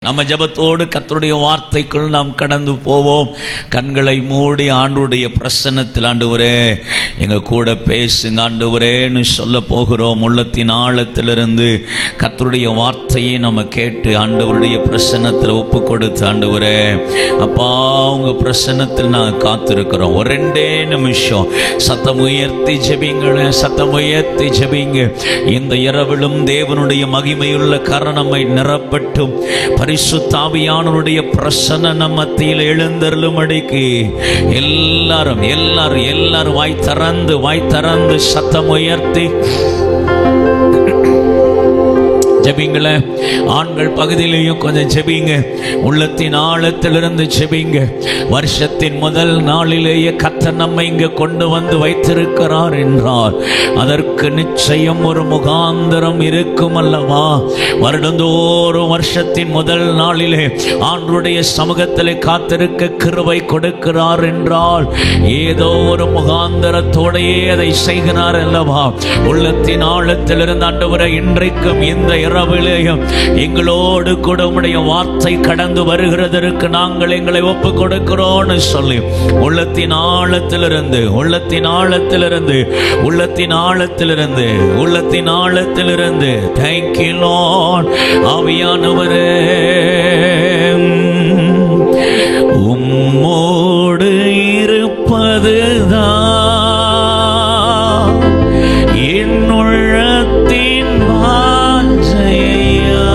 நம்ம ஜெபத்தோடு கர்த்தருடைய வார்த்தைக்குள் நாம் கடந்து போவோம். கண்களை மூடி ஆண்டவருடைய பிரசன்னத்தில், ஆண்டவரே எங்க கூட பேசுங்க ஆண்டவரேன்னு சொல்ல போகிறோம். உள்ளத்தின் ஆழத்திலிருந்து கர்த்தருடைய வார்த்தையை நம்ம கேட்டு ஆண்டவருடைய பிரசன்னத்தில் ஒப்பு கொடுத்து, ஆண்டவரே அப்பா உங்க பிரசன்னத்தில் நாங்கள் காத்திருக்கிறோம். ஒரு 2 நிமிஷம் சத்தம் உயர்த்தி ஜெபிங்க, சத்தம் உயர்த்தி ஜெபிங்க. இந்த இரவிலும் தேவனுடைய மகிமையுள்ள கரணமை நிரப்பட்டும். பரிசுத்த ஆவியானவருடைய பிரசன்ன நம் மத்தியில் எழுந்தருளும்படிக்கு எல்லாரும் எல்லாரும் எல்லாரும் வாய் திறந்து சத்தம் உயர்த்தி ஜெபிங்கள. ஆண்கள் பகுதியிலையும் கொஞ்சம் ஜெபிங்க. உள்ளத்தின் ஆழத்திலிருந்து ஜெபிங்க. வருஷத்தின் முதல் நாளிலேயே கர்த்தர் நம்மை இங்கு கொண்டு வந்து வைத்திருக்கிறார் என்றால் அதற்கு நிச்சயம் ஒரு முகாந்திரம் இருக்கும் அல்லவா? வருடந்தோறும் வருஷத்தின் முதல் நாளிலே ஆண்டவருடைய சமூகத்திலே காத்திருக்க கிருபை கொடுக்கிறார் என்றால் ஏதோ ஒரு முகாந்திரத்தோடையே அதை செய்கிறார் அல்லவா? உள்ளத்தின் ஆழத்திலிருந்து ஆண்டவரே இன்றைக்கும் இந்த இரவிலேயும் எங்களோடு கூட உம்முடைய வார்த்தை கடந்து வருகிறதற்கு நாங்கள் எங்களை ஒப்பு கொடுக்கிறோம்னு சொல்லி உள்ளத்தின் ஆழத்திலிருந்து Thank you Lord. ஆவியானவரே உம்மோடு இருப்பதுதான் என்னுள்ளத்தின் வாஞ்சையா,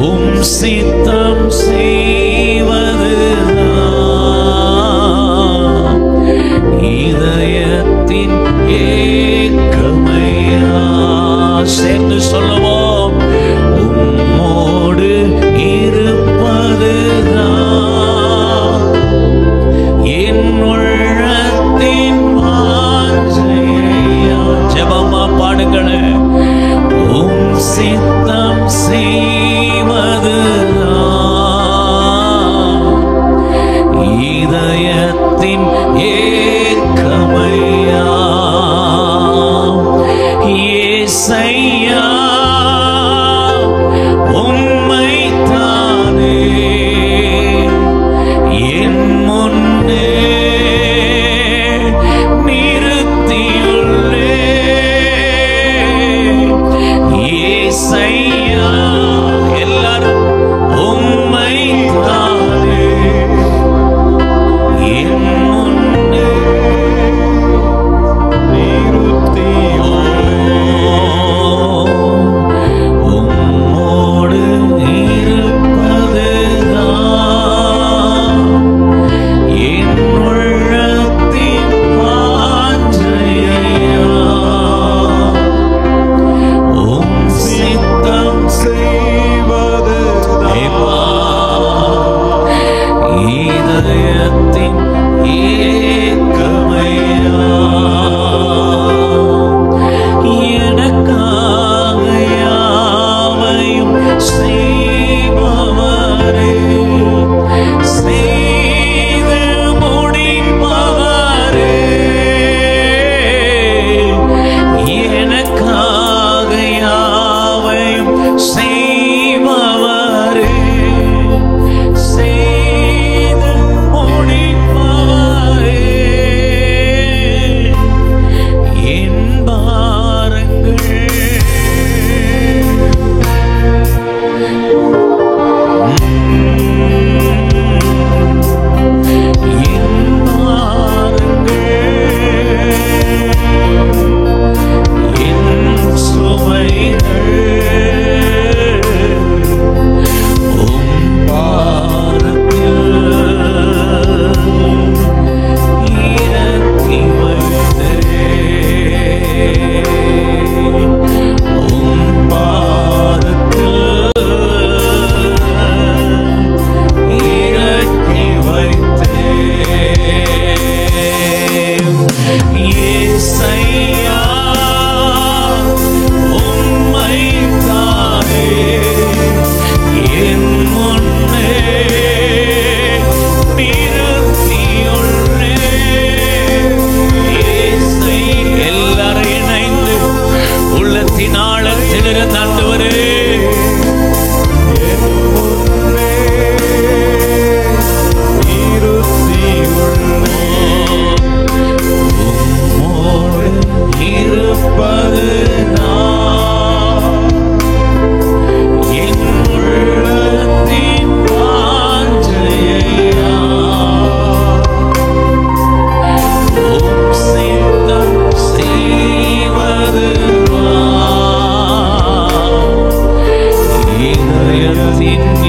உம் சித்தம் செய்வதுதான் இதயத்தின் ஏக்கமையா. சேர்ந்து சொல்லுவோம், உம்மோடு இருப்பதுதான்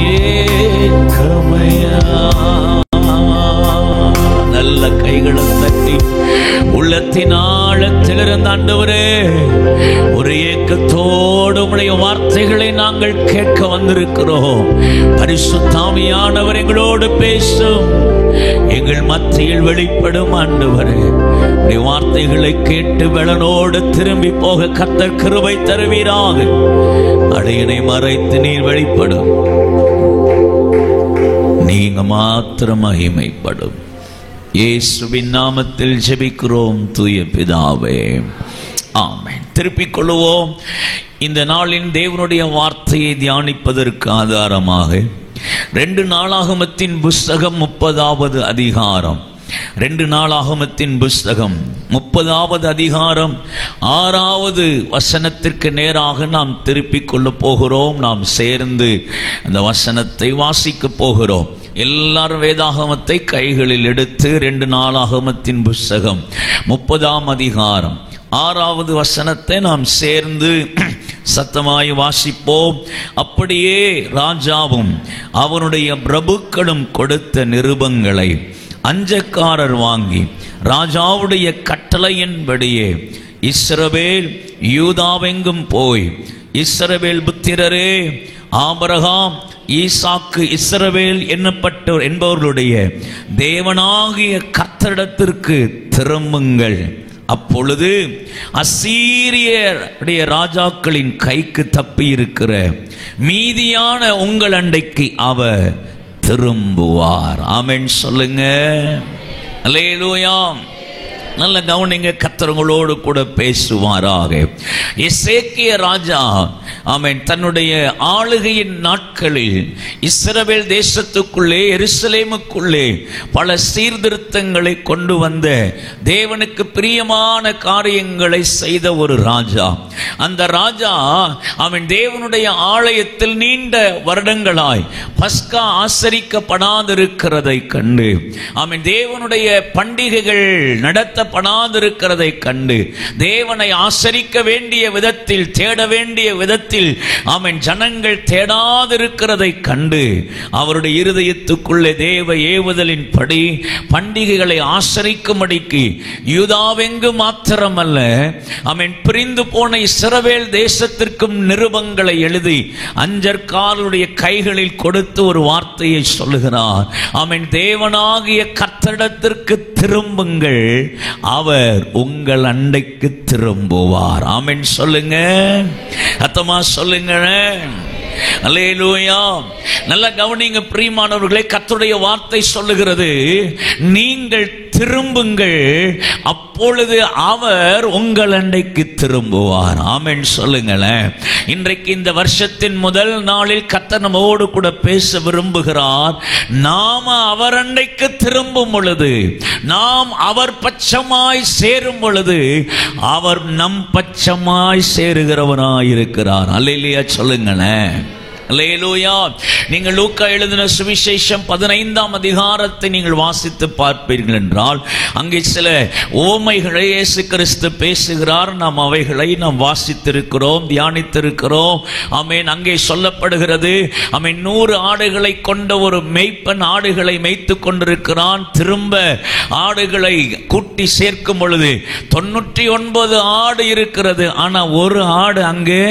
ஏக்கமையா. நல்ல கைகளை தட்டி உள்ளத்தின் ஆழத்திலிருந்து ஆண்டவரே, ஒரு ஏக்கத்தோடு உம்முடைய வார்த்தைகளை நாங்கள் கேட்க வந்திருக்கிறோம். பரிசுத்த ஆவியானவர் எங்களோடு பேசும், எங்கள் மத்தியில் வெளிப்படும். ஆண்டவரே, உம்முடைய வார்த்தைகளை கேட்டு வெளனோடு திரும்பி போக கர்த்தர் கிருபை தருவீராக. அடையனை மறைத்து நீர் வெளிப்படும், நீங்க மாத்திரம் மகிமைப்படும். இயேசுவின் நாமத்தில் ஜெபிக்கிறோம் தூய பிதாவே, ஆமென். திருப்பிக் கொள்வோம். இந்த நாளின் தேவனுடைய வார்த்தையை தியானிப்பதற்கு ஆதாரமாக 2 நாளாகமத்தின் புஸ்தகம் 30வது அதிகாரம், 2 நாளாகமத்தின் புஸ்தகம் 30வது அதிகாரம் 6வது வசனத்திற்கு நேராக நாம் திருப்பிக் கொள்ள போகிறோம். நாம் சேர்ந்து அந்த வசனத்தை வாசிக்க போகிறோம். எல்லாரும் வேதாகமத்தை கைகளில் எடுத்து 2 நாளாகமத்தின் புஸ்தகம் 30ஆம் அதிகாரம் 6வது வசனத்தை நாம் சேர்ந்து சத்தமாய் வாசிப்போம். அப்படியே ராஜாவும் அவனுடைய பிரபுக்களும் கொடுத்த நிருபங்களை அஞ்சக்காரர் வாங்கி ராஜாவுடைய கட்டளையின்படியே இஸ்ரவேல் யூதாவெங்கும் போய், இஸ்ரவேல் புத்திரரே, ஆபிரகாம், ஈசாக்கு, இஸ்ரவேல் என்பவர்களுடைய தேவனாகிய கர்த்தரிடத்திற்கு திரும்புங்கள். அப்பொழுது அசீரியருடைய ராஜாக்களின் கைக்கு தப்பி இருக்கிற மீதியான உங்கள் அண்டைக்கு அவர் திரும்புவார். ஆமென் சொல்லுங்க. அல்லேலூயா. நல்ல கவனிங்க, கர்த்தர்களோடு கூட பேசுவாராக. எசேக்கியா ராஜா, ஆமென், தன்னுடைய ஆளுகையின் நாட்களில் இஸ்ரவேல் தேசத்துக்குள்ளே, எருசலேமுக்குள்ளே பல சீர்திருத்தங்களை கொண்டு வந்த, தேவனுக்கு பிரியமான காரியங்களை செய்த ஒரு ராஜா. அந்த ராஜா, அவன் தேவனுடைய ஆலயத்தில் நீண்ட வருடங்களாய் பஸ்கா ஆசரிக்கப்படாதிருக்கிறதை கண்டு, அவன் தேவனுடைய பண்டிகைகள் நடத்தப்படாதிருக்கிறதை கண்டு, தேவனை ஆசரிக்க வேண்டிய விதத்தில், தேட வேண்டிய விதத்தில் அவன் ஜனங்கள் தேடாதிருக்கிறதை கண்டு, அவருடைய இருதயத்துக்குள்ளே தேவ ஏவுதலின் படி பண்டிகைகளை ஆசரிக்கும்படிக்கு யூதாவெங்கு மாத்திரமல்ல, அவன் பிரிந்து போன இஸ்ரவேல் தேசத்திற்கும் நிருபங்களை எழுதி அஞ்சற்காரருடைய கைகளில் கொடுத்து ஒரு வார்த்தையை சொல்லுகிறார். அவன் தேவனாகிய கர்த்தரிடத்திற்கு திரும்புங்கள், அவர் உங்கள் அண்டைக்கு திரும்புவார். ஆமென் சொல்லுங்க. அத்தமா சொல்லுங்க. அல்லேலூயா. நல்ல கவனிங்க பிரியமானவர்களே, கர்த்தருடைய வார்த்தை சொல்லுகிறது, நீங்கள் திரும்புங்கள், அப்பொழுது அவர் உங்கள் அண்டைக்கு திரும்புவார். ஆமென் சொல்லுங்களேன். இன்றைக்கு இந்த வருஷத்தின் முதல் நாளில் கர்த்தர் நம்மோடு கூட பேச விரும்புகிறார். நாம அவர் அண்டைக்கு திரும்பும் பொழுது, நாம் அவர் பட்சமாய் சேரும் பொழுது, அவர் நம் பட்சமாய் சேருகிறவராய் இருக்கிறார். அல்லேலூயா சொல்லுங்களேன். அல்லேலூயா. நீங்கள் லூக்கா எழுதின சுவிசேஷம் 15ஆம் அதிகாரத்தை நீங்கள் வாசித்து பார்ப்பீர்கள் என்றால், அங்கே சில ஓமைகளை இயேசு கிறிஸ்து பேசுகிறார். நாம் அவைகளை நாம் வாசித்திருக்கிறோம், தியானித்திருக்கிறோம். ஆமென். அங்கே சொல்லப்படுகிறது, ஆமென், 100 ஆடுகளை கொண்ட ஒரு மேய்ப்பன் ஆடுகளை மேய்த்து கொண்டிருக்கிறான். திரும்ப ஆடுகளை கூட்டி சேர்க்கும் பொழுது 99 ஆடு இருக்கிறது, ஆனா ஒரு ஆடு அங்கே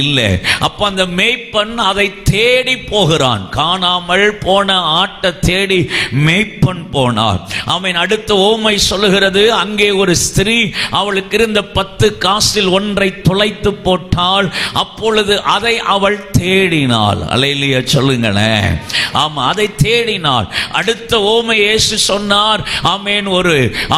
இல்லை. அப்ப அந்த மேய்ப்பன் அதை தேடி போகிறான். காணாமல் போன ஆட்டை தேடி மேய்ப்பன் போனார். அவன் அடுத்த ஓமை சொல்லுகிறது, அங்கே ஒரு ஸ்திரீ அவளுக்கு இருந்த 10 காசில் ஒன்றை தொலைத்து போட்டாள். அப்பொழுது அதை அவள் தேடினாள். அல்லேலூயா சொல்லுங்களேன். ஆமா, அதை தேடினாள். அடுத்த ஓமை இயேசு சொன்னார். ஆமென்.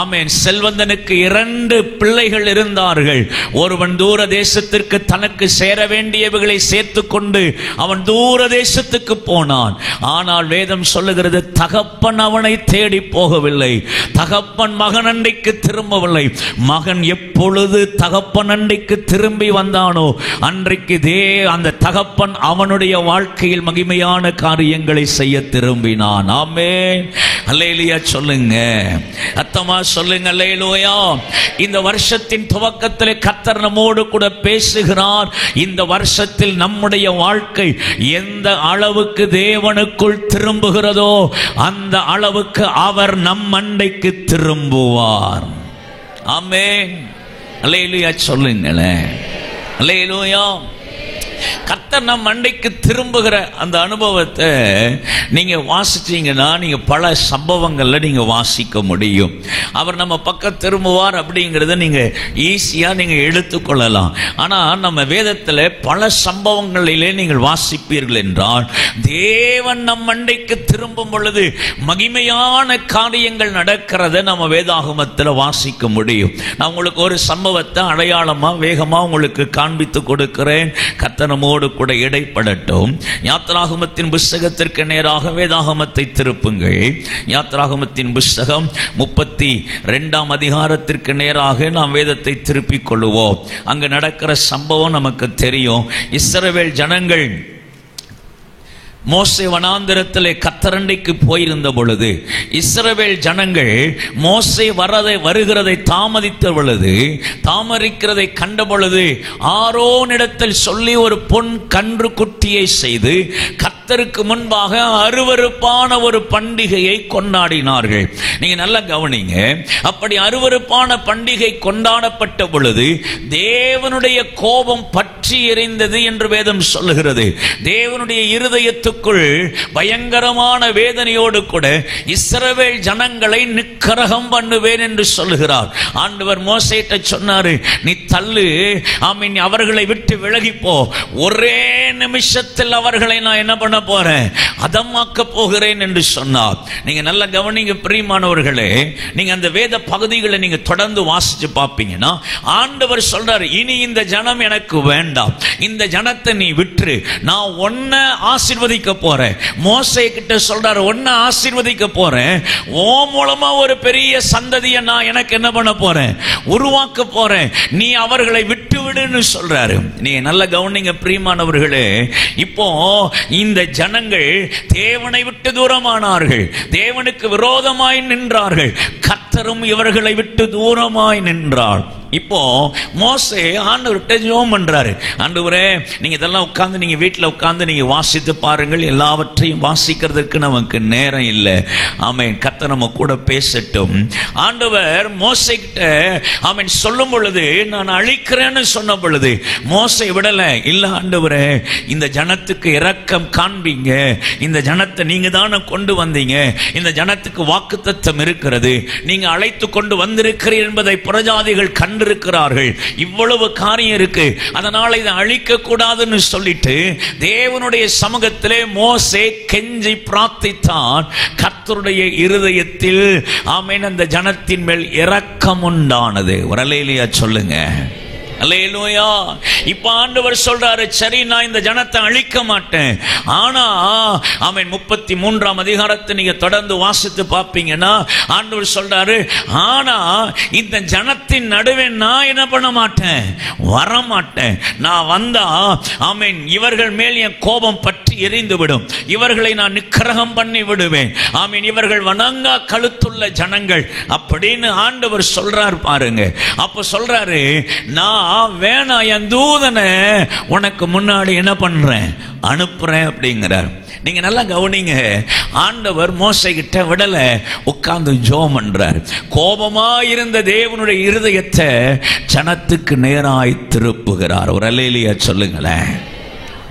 ஆமென், செல்வந்தனுக்கு 2 பிள்ளைகள் இருந்தார்கள். ஒருவன் தூர தேசத்திற்கு தனக்கு சேர வேண்டியவைகளை சேர்த்துக் கொண்டு அவன் தூர தேசத்துக்கு போனான். ஆனால் வேதம் சொல்லுகிறது, தகப்பன் அவனை தேடி போகவில்லை, தகப்பன் மகன் அண்டைக்கு திரும்பவில்லை. மகன் எப்பொழுது தகப்பன் அண்டைக்கு திரும்பி வந்தானோ அன்றைக்கு அந்த தகப்பன் அவனுடைய வாழ்க்கையில் மகிமையான காரியங்களை செய்ய திரும்பினான். ஆமென். அல்லேலூயா சொல்லுங்க. அத்தமா சொல்லுங்க. அல்லேலூயா. இந்த வருஷத்தின் துவக்கத்தில் கர்த்தர் நம்மோடு கூட பேசுகிறார். இந்த வருஷத்தில் நம்முடைய வாழ்க்கை எந்த அளவு அளவுக்கு தேவனுக்குள் திரும்புகிறதோ அந்த அளவுக்கு அவர் நம் மண்டைக்கு திரும்புவார். ஆமென். அல்லேலூயா சொல்லுங்களேன். அல்லேலூயா. கர்த்தர் நம் மண்டைக்கு திரும்புகிற அந்த அனுபவத்தை நீங்க வாசிச்சீங்கன்னா நீங்க பல சம்பவங்கள்ல நீங்க வாசிக்க முடியும். அவர் நம்ம பக்கம் திரும்புவார் அப்படிங்கிறத நீங்க ஈஸியா நீங்க எடுத்துக்கொள்ளலாம். ஆனா நம்ம வேதத்துல பல சம்பவங்களிலே நீங்கள் வாசிப்பீர்கள் என்றால் தேவன் நம் மண்டைக்கு திரும்பும் பொழுது மகிமையான காரியங்கள் நடக்கிறத நம்ம வேதாகமத்தில் வாசிக்க முடியும். நான் உங்களுக்கு ஒரு சம்பவத்தை அடையாளமா வேகமா உங்களுக்கு காண்பித்து கொடுக்கிறேன். கர்த்தர் நம்மோடு கூட இடைப்படட்டும். யாத்திராகமத்தின் புஸ்தகத்திற்கு நேராக வேதாகமத்தை திருப்புங்கள். யாத்திராகமத்தின் புஸ்தகம் 32ஆம் அதிகாரத்திற்கு நேராக நாம் வேதத்தை திருப்பிக் கொள்ளுவோம். அங்கு நடக்கிற சம்பவம் நமக்கு தெரியும். இஸ்ரவேல் ஜனங்கள் மோசே வனாந்திரத்திலே கர்த்தரண்டைக்கு போயிருந்த பொழுது இஸ்ரவேல் ஜனங்கள் மோசே வருகிறதை தாமதிக்கிறதை கண்ட பொழுது ஆரோனிடத்தில் சொல்லி ஒரு பொன் கன்று குட்டியை செய்து கர்த்தருக்கு முன்பாக அருவருப்பான ஒரு பண்டிகையை கொண்டாடினார்கள். நீங்க நல்லா கவனிங்க. அப்படி அருவருப்பான பண்டிகை கொண்டாடப்பட்ட பொழுது தேவனுடைய கோபம் பற்றி எரிந்தது என்று வேதம் சொல்லுகிறது. தேவனுடைய இருதயத்துக்கு பயங்கரமான வேதனையோடு கூட இஸ்ரவேல் ஜனங்களை நிக்கரகம் பண்ணுவேன் என்று சொல்லுகிறார். ஆண்டவர் மோசேட்ட சொன்னாரு, நீ தள்ளு, ஆமீன், அவர்களை விட்டு விலகிப்போ, ஒரே நிமிஷத்தில் அவர்களை நான் என்ன பண்ண போறேன், அதமாக்க போகிறேன் என்று சொன்னார். நீங்க நல்ல கவனிங்க பிரியமானவர்களே. நீங்க அந்த வேத பகுதிகளை நீங்க தொடர்ந்து வாசிச்சு பார்ப்பீங்கன்னா ஆண்டவர் சொல்றாரு, இனி இந்த ஜனம் எனக்கு வேண்டாம், இந்த ஜனத்தை நீ விட்டு நான் உன்னை ஆசீர்வதிக்க போறேன். மோசே கிட்ட சொல்றாரு, உன்னை ஆசீர்வதிக்க போறேன், ஓ மூலமா ஒரு பெரிய சந்ததியை நான் எனக்கு என்ன பண்ண போறேன், உருவாக்க போறேன், நீ அவர்களை விட்டு விடுன்னு சொல்றாரு. நீ நல்ல கவனிங்க பிரியமானவர்களே. இப்போ இந்த ஜனங்கள் தேவனை விட்டு தூரமானார்கள், தேவனுக்கு விரோதமாய் நின்றார்கள், கர்த்தரும் இவர்களை விட்டு தூரமாய் நின்றார். இப்போ மோசே ஆண்டவர்கிட்ட ஜெபம் பண்றாரு, ஆண்டவரே நீங்க இதெல்லாம் உட்கார்ந்து நீங்க வீட்டில் உட்கார்ந்து நீங்க வாசித்து பாருங்கள், எல்லாவற்றையும் வாசிக்கிறதுக்கு நமக்கு நேரம் இல்லை. ஆமென். கர்த்தர் நம்ம கூட பேசட்டும். ஆண்டவர் மோசே கிட்ட ஆமென் சொல்லும் பொழுது, நான் அழிக்கிறேன்னு சொன்ன பொழுது மோசே விடல. இல்ல ஆண்டவரே, இந்த ஜனத்துக்கு இரக்கம் காண்பீங்க, இந்த ஜனத்தை நீங்க தானே கொண்டு வந்தீங்க, இந்த ஜனத்துக்கு வாக்குத்தத்தம் இருக்கிறது, நீங்க அழைத்து கொண்டு வந்திருக்கிறீர்கள் என்பதை புறஜாதிகள் கண்டிருக்கிறார்கள், இவ்வளவு காரியம் இருக்கு, அதனால இதை அழிக்க கூடாதுன்னு சொல்லிட்டு தேவனுடைய சமூகத்திலே மோசே கெஞ்சி பிரார்த்தித்தான். கர்த்தருடைய இருதயத்தில் ஆமென் அந்த ஜனத்தின் மேல் இரக்கம் உண்டானது. ஒரு அல்லேலூயா சொல்லுங்க. அல்லேலூயா. இப்ப ஆண்டவர் சொல்றாரு, சரி நான் இந்த ஜனத்தை அழிக்க மாட்டேன், ஆனா ஆமென் 33ஆம் அதிகாரத்தை நீங்க தொடர்ந்து வாசித்து பார்ப்பீங்கன்னா ஆண்டவர் சொல்றாரு, ஆனா இந்த ஜனத்தின் நடுவே நான் என்ன பண்ண மாட்டேன், வர மாட்டேன். நான் வந்தா ஆமென் இவர்கள் மேல் என் கோபம் பற்றி எரிந்து விடும், இவர்களை நான் நிக்கிரகம் பண்ணி விடுவேன், ஆமென் இவர்கள் வணங்கா கழுத்துள்ள ஜனங்கள் அப்படின்னு ஆண்டவர் சொல்றார் பாருங்க. அப்ப சொல்றாரு, நான் வேணா என் தூதனை உனக்கு முன்னாடி என்ன பண்றேன், அனுப்புறேன் அப்படிங்கிறார். நீங்க நல்லா கவனிங்க. ஆண்டவர் மோசே கிட்ட விடல, உட்கார்ந்து ஜெபம் பண்றார். கோபமா இருந்த தேவனுடைய இருதயத்தை ஜனத்துக்கு நேராய் திருப்புகிறார். ஒரு அல்லேலூயா சொல்லுங்களேன்.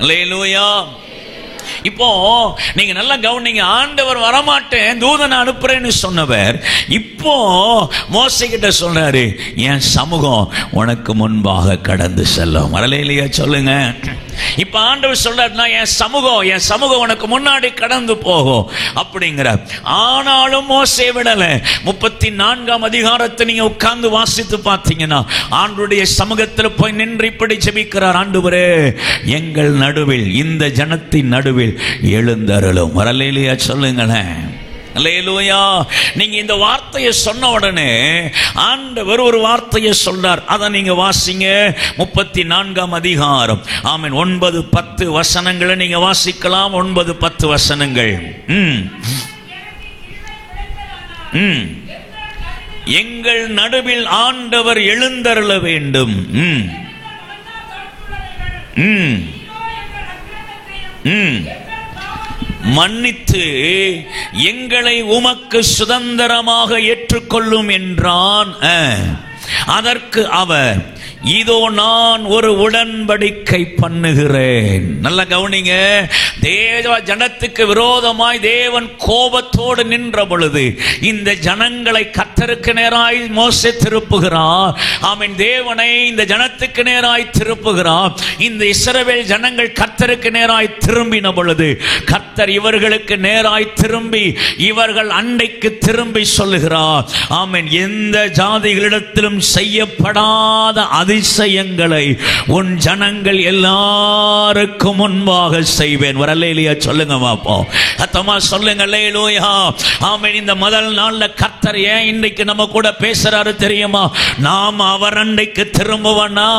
அல்லேலூயா. இப்போ நீங்க நல்லா கவனிங்க. ஆண்டவர் வரமாட்டேன் தூதனை அனுப்புறேன்னு சொன்னவர் இப்போ மோசே கிட்ட சொல்றாரு, என் சமூகம் உனக்கு முன்பாக கடந்து செல்லும். அல்லேலூயா சொல்லுங்க. இப்ப ஆண்டவர் சொல்றாருன்னா, என் சமூகம் உனக்கு முன்னாடி கடந்து போகும் அப்படிங்கிறார். ஆனாலும் மோசே விடல. 34ஆம் அதிகாரத்தை நீங்க உட்கார்ந்து வாசித்து பார்த்தீங்கன்னா ஆண்டவருடைய சமூகத்தில் போய் நின்று இப்படி ஜெபிக்கிறார், ஆண்டவரே எங்கள் நடுவில், இந்த ஜனத்தின் நடுவில் எழுந்தருளும். அல்லேலூயா சொல்லுங்களேன். அல்லேலூயா. நீங்க இந்த வார்த்தையை சொன்ன உடனே ஆண்டவர் ஒரு வார்த்தையை சொல்றார். அதை நீங்க வாசிங்க. 34ஆம் அதிகாரம் ஆமென் 9-10 வசனங்களை நீங்க வாசிக்கலாம். 9-10 வசனங்கள். எங்கள் நடுவில் ஆண்டவர் எழுந்தருள வேண்டும். மன்னித்து எங்களை உமக்கு சுதந்திரமாக ஏற்றுக்கொள்ளும் என்றான். அதற்கு அவர், இதோ நான் ஒரு உடன்படிக்கை பண்ணுகிறேன். நல்ல கவனிங்க. தேவ ஜனத்துக்கு விரோதமாய் தேவன் கோபத்தோடு நின்ற பொழுது இந்த ஜனங்களை கர்த்தருக்கு நேராய் மோசே திருப்புகிறார். ஆமென். தேவனை இந்த ஜனத்துக்கு நேராய் திருப்புகிறார். இந்த இஸ்ரவேல் ஜனங்கள் கர்த்தருக்கு நேராய் திரும்பின பொழுது கர்த்தர் இவர்களுக்கு நேராய் திரும்பி இவர்கள் அண்டைக்கு திரும்பி சொல்லுகிறார், ஆமென், எந்த ஜாதிகளிடத்திலும் செய்யப்படாத அதிசயங்களை உன் ஜனங்கள் எல்லாருக்கும் முன்பாக செய்வேன். வரலையா சொல்லுங்க பாப்போம். அத்தமா சொல்லுங்க அல்லேலூயா. ஆமென். இந்த முதல் நாள்ல கர்த்தர் ஏன் இன்னைக்கு நம்ம கூட பேசுறாரு தெரியுமா? நாம் அவர் அண்டைக்கு திரும்புவனா,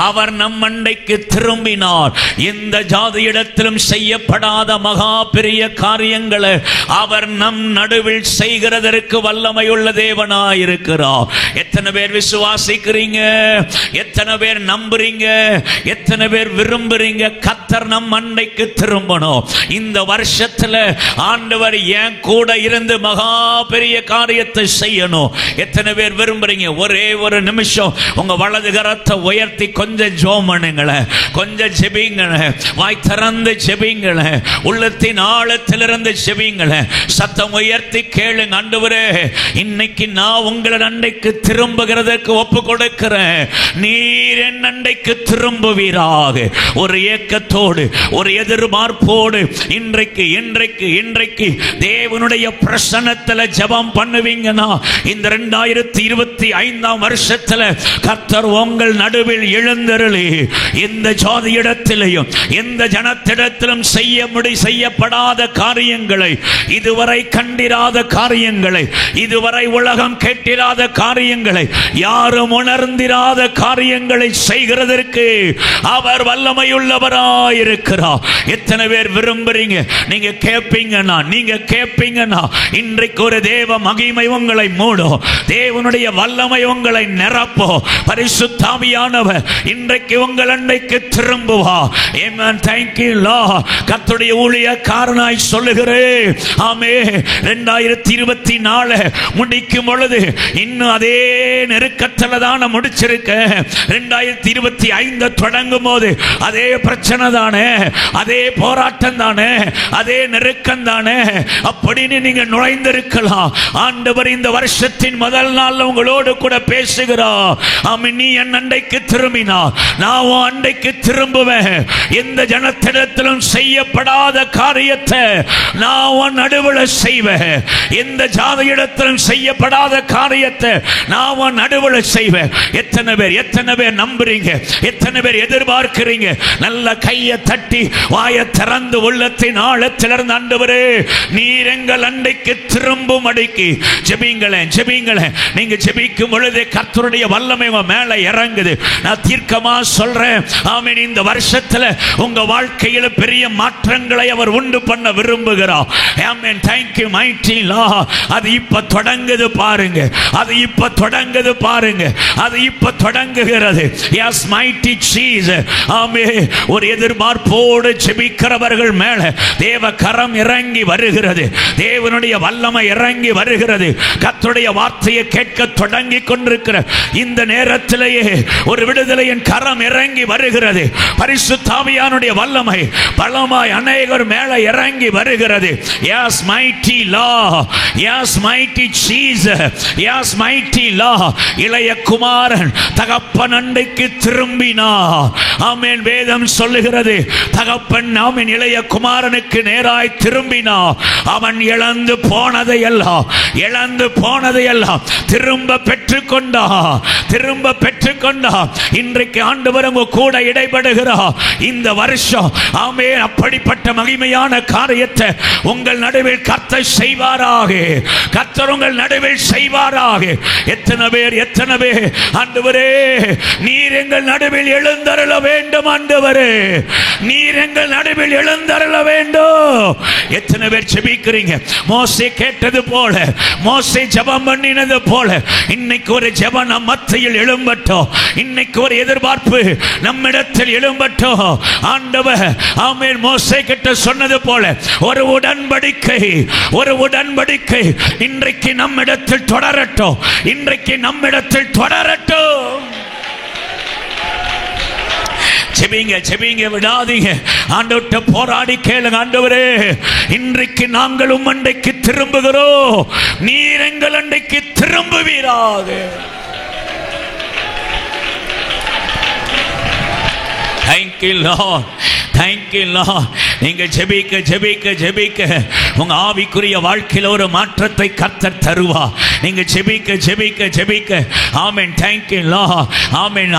அவர் நம் அண்டைக்கு திரும்பினார். எந்த ஜாதியிடத்திலும் செய்யப்படாத மகா பெரிய காரியங்களை அவர் நம் நடுவில் செய்கிறதற்கு வல்லமையுள்ள தேவனாயிருக்கிறார். எத்தனை பேர் விசுவாசிக்கிறீங்க? எத்தனை பேர் நம்புறீங்க? எத்தனை பேர் விரும்புறீங்க கர்த்தர் நம் அண்டைக்கு திரும்பணும்? இந்த வருஷத்துல ஆண்டவர் ஏன் கூட இருந்து மகா பெரிய காரியத்தை செய்யணும். எத்தனை பேர் விரும்புறீங்க? ஒரே ஒரு நிமிஷம் உங்க வலது கரத்தை உயர்த்தி கொஞ்சம் ஜெபம் பண்ணுங்களேன், கொஞ்சம் ஜெபிங்களேன், வாய் திறந்து ஜெபிங்களேன், உள்ளத்தின் ஆழத்திலிருந்து ஜெபிங்களேன், சத்தம் உயர்த்தி கேளுங்க. ஆண்டவரே, இன்னைக்கு நான் உங்கள் அண்டைக்கு திரும்புகிறதற்கு ஒப்பு கொடுக்கிறேன். நீர் என் அண்டைக்கு திரும்புவீராக. ஒரு ஏக்கத்தோடு ஒரு எதிர்பார்ப்போடு இன்றைக்கு இன்றைக்கு இன்றைக்கு தேவனுடைய பிரசன்னத்தில் ஜெபம் பண்ணுவீங்கன்னா இந்த 2025 வருஷத்துல கர்த்தர் உங்கள் நடுவில் எழுந்தருளி எந்த ஜாதியிடத்திலையும் எந்த ஜனத்திடத்திலும் செய்யப்படாத காரியங்களை, இதுவரை கண்டிராத காரியங்களை, இதுவரை உலகம் கேட்டிராத காரியங்களை, யாரும் உணர்ந்திராத காரியங்களை செய்கிறதற்கு அவர் வல்லமையுள்ளவராயிருக்கிறார். எத்தனை பேர் விரும்புறீங்க? நீங்க கேட்பீங்கன்னா இன்றைக்கு ஒரு தேவ மகிமை உங்களை மூடும், தேவனுடைய வல்லமை உங்களை நிரப்பும். பரிசுத்த ஆவியானவர் இன்றைக்கு உங்கள் அண்டைக்கு திரும்புவா. ஆமென். Thank you Lord. கர்த்தருடைய ஊழியக்காரனாய் சொல்லுகிறேன், ஆமென், 2024 முடிக்கும் பொழுது இன்னும் அதே நெருக்கத்தில் தான் முடிச்சிருக்க. 2025 தொடங்கும் போது அதே பிரச்சனை தானே, அதே போராட்டம் தானே, அதே நெருக்கம் தானே அப்படின்னு நீங்க நுழைந்திருக்கலாம். ஆண்டவர் இந்த வருஷத்தின் முதல் நாள் உங்களோடு கூட பேசுகிறார். ஆமென். நீ என் அண்டைக்கு திரும்பினா நான் உன் அண்டைக்கு திரும்புவேன். எந்த ஜனத்திடத்திலும் செய்யப்படாத காரியத்தை நான் உன் நடுவில் செய்வேன். எந்த ஜாதியிடத்திலும் செய்யப்படாத காரியத்தை நான் உன் நடுவில் செய்வேன். எத்தனை பேர் நம்புறீங்க? எத்தனை பேர் எதிர்பார்க்கிறீங்க? நல்ல கையை தட்டி வாயை திறந்து உள்ளத்தின் ஆழத்திலிருந்து, ஆண்டவரே, நீர் எங்கள் அண்டைக்கு திரும்பும் அடைக்கு ஜெபிங்களேன். நீங்க ஜெபிக்கும் பொழுது கர்த்தருடைய வல்லமை மேல இறங்குது. நான் தீர்க்கமா சொல்றேன், ஆமென், இந்த வருஷத்துல உங்க வாழ்க்கையில பெரிய மாற்றங்களை அவர் உண்டு பண்ண விரும்புகிறார். ஆமென். Thank you mighty Lord. அது இப்ப தொடங்குது பாருங்க, அது இப்ப தொடங்குது பாருங்க, அது இப்ப தொடங்குகிறது. Yes mighty Jesus. ஆமென். ஒரு எதிர்பார்ப்போடு ஜெபிக்கிறவர்கள் மேல தேவ கரம் இறங்கி வருகிறது, தேவனுடைய வல்லமை இறங்கி வருகிறது. கர்த்தருடைய வார்த்தையை கேட்க தொடங்கி கொண்டிருக்கிற இந்த நேரத்திலேயே ஒரு விடுதலையின் கரம் இறங்கி வருகிறது. பரிசுத்த ஆவியானுடைய வல்லமை பலமாய் அநேகர் மேல இறங்கி வருகிறது. Yes mighty Lord. Yes mighty Jesus. Yes mighty Lord. இளைய குமாரன் தகப்பன் அண்டைக்கு திரும்பினார். ஆமென். வேதம் சொல்லுகிறது, தகப்பன் ஆமென் இளைய குமாரனுக்கு நேராய் திரும்பினார். அவன் இழந்து போனதையெல்லாம் திரும்ப பெற்றுக்கொண்டார். இன்றைக்கு ஆண்டவர் உங்க கூட இடைபடுகிறார். இந்த வருஷம் ஆமென் அப்படிப்பட்ட மகிமையான காரியத்தை உங்கள் நடுவில் கர்த்தர் செய்வாராக. கர்த்தர் உங்கள் நடுவில் செய்வாராக. எத்தனை பேர் ஆண்டவரே, நீர் எங்கள் நடுவில் எழுந்தருள வேண்டும். ஆண்டவரே, நீர் எங்கள் நடுவில் எழுந்தருள வேண்டும். எத்தனை பேர் ஜெபிக்கிறீங்க? மோசே கேட்டது போல, மோசே ஜெபம் பண்ணினது போல இன்னைக்கு ஒரு ஜெபம் நம் மத்தியில் எழும்பட்டும். இன்னைக்கு ஒரு எதிர்பார்ப்பு நம்மிடத்தில் எழும்பட்டும். தொடரட்டும். ஆண்டவர் ஆமென் மோசே கிட்ட சொன்னது போல ஒரு உடன்படிக்கை இன்றைக்கு நம்மிடத்தில் தொடரட்டும். இன்றைக்கு நம்மிடத்தில் தொடரட்டும். ஜெபிங்க, விடாதீங்க. ஆண்டவர்ட்ட போராடி கேளுங்க. ஆண்டவரே, இன்றைக்கு நாங்கள் உம்மண்டைக்கு திரும்புகிறோம், நீர் எங்கள் அண்டைக்கு திரும்புவீராக. Thank you Lord. Thank you Lord. நீங்கள் ஜெபிக்க உங்க ஆவிக்குரிய வாழ்க்கையில் ஒரு மாற்றத்தை கர்த்தர் தருவா. நீங்க ஜெபிக்க ஆமென். Thank you Lord. ஆமென்.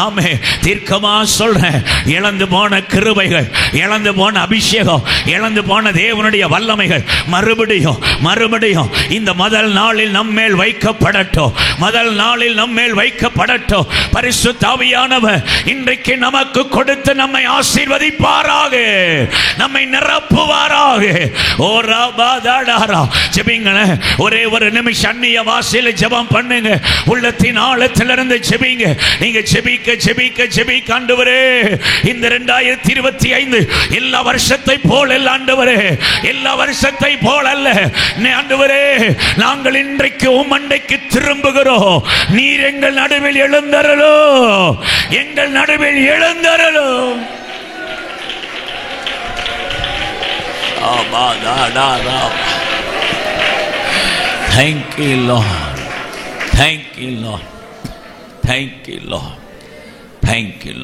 தீர்க்கமா சொல்றேன், இழந்து போன கிருபைகள், இழந்து போன அபிஷேகம், இழந்து போன தேவனுடைய வல்லமைகள் மறுபடியும் இந்த முதல் நாளில் நம்மேல் வைக்கப்படட்டும். பரிசுத்த ஆவியானவர் இன்றைக்கு நமக்கு கொடுத்து நம்மை ஆசீர்வதிப்பாராக, நம்மை நிரப்புவாராக. ஓ ராபாதாடாரா. ஜெபிங்களேன், ஒரே ஒரு நிமிஷம் அந்நிய வாசையில ஜெபம் பண்ணுங்க. உள்ளத்தின் ஆழத்திலிருந்து ஜெபிங்க. நீங்க ஜெபிக்க ஆண்டவரே, இந்த 2025 எல்லா வருஷத்தை போல் அல்ல ஆண்டவரே, எல்லா வருஷத்தை போல் அல்ல ஆண்டவரே. நாங்கள் இன்றைக்கு உம்மண்டைக்கு திரும்புகிறோம். நீர் எங்கள் நடுவில் எழுந்தருளோ, எங்கள் நடுவில் எழுந்தருளோ. Thank you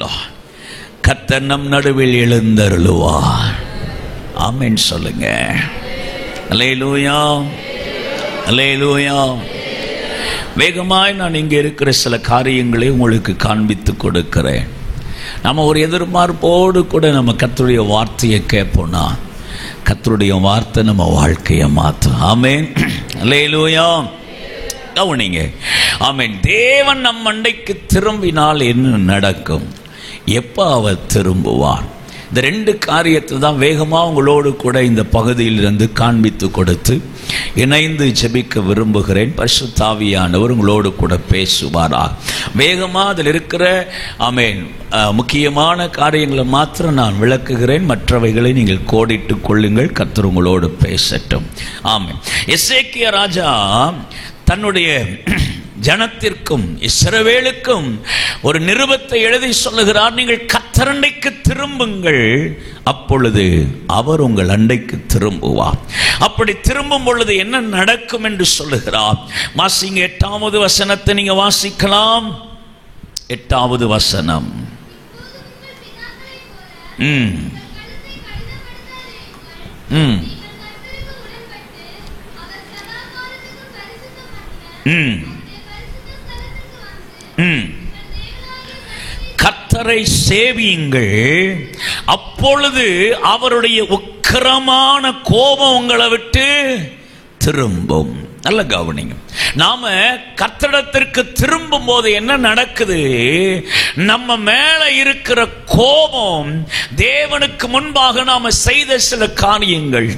Lord. கர்த்தர் நம் நடுவில் எழுந்தருளுவார். ஆமென் சொல்லுங்க. அல்லேலூயா, அல்லேலூயா. வேகமாய் நான் இங்கே இருக்கிற சில காரியங்களை உங்களுக்கு காண்பித்து கொடுக்கிறேன். நம்ம ஒரு எதிர்பார்ப்போடு கூட நம்ம கர்த்தருடைய வார்த்தையை கேட்போம்னா, கர்த்தருடைய வார்த்தை நம்ம வாழ்க்கையை மாற்றும். ஆமென், அல்லேலூயா. கவனிங்க. ஆமென். தேவன் நம் அண்டைக்கு திரும்பினால் என்ன நடக்கும்? எப்போ அவர் திரும்புவார்? இந்த ரெண்டு காரியத்தை தான் வேகமாக உங்களோடு கூட இந்த பகுதியிலிருந்து காண்பித்து கொடுத்து இணைந்து ஜெபிக்க விரும்புகிறேன். பரிசுத்த ஆவியானவர் உங்களோடு கூட பேசுவாரா. வேகமாக அதில் இருக்கிற ஆமென் முக்கியமான காரியங்களை மாத்திரம் நான் விளக்குகிறேன். மற்றவைகளை நீங்கள் கோடிட்டு கொள்ளுங்கள். கர்த்தர் உங்களோடு பேசட்டும். ஆமென். எசேக்கியா ராஜா தன்னுடைய ஜனத்திற்கும் இஸ்ரவேலுக்கும் ஒரு நிருபத்தை எழுதி சொல்லுகிறார். நீங்கள் கர்த்தர் அண்டைக்கு திரும்புங்கள், அப்பொழுது அவர் உங்கள் அண்டைக்கு திரும்புவார். அப்படி திரும்பும் பொழுது என்ன நடக்கும் என்று சொல்லுகிறார். வாசிங்க 8வது வசனத்தை நீங்க வாசிக்கலாம். 8வது வசனம். கர்த்தரை சேவியுங்கள், அப்பொழுது அவருடைய உக்கிரமான கோபம் உங்களை விட்டு திரும்பும். நல்ல கவனிங்க. நாம கர்த்தரிடத்திற்கு திரும்பும் போது என்ன நடக்குது? நம்ம மேல இருக்கிற கோபம், தேவனுக்கு முன்பாக நாம செய்த சில காரியங்கள்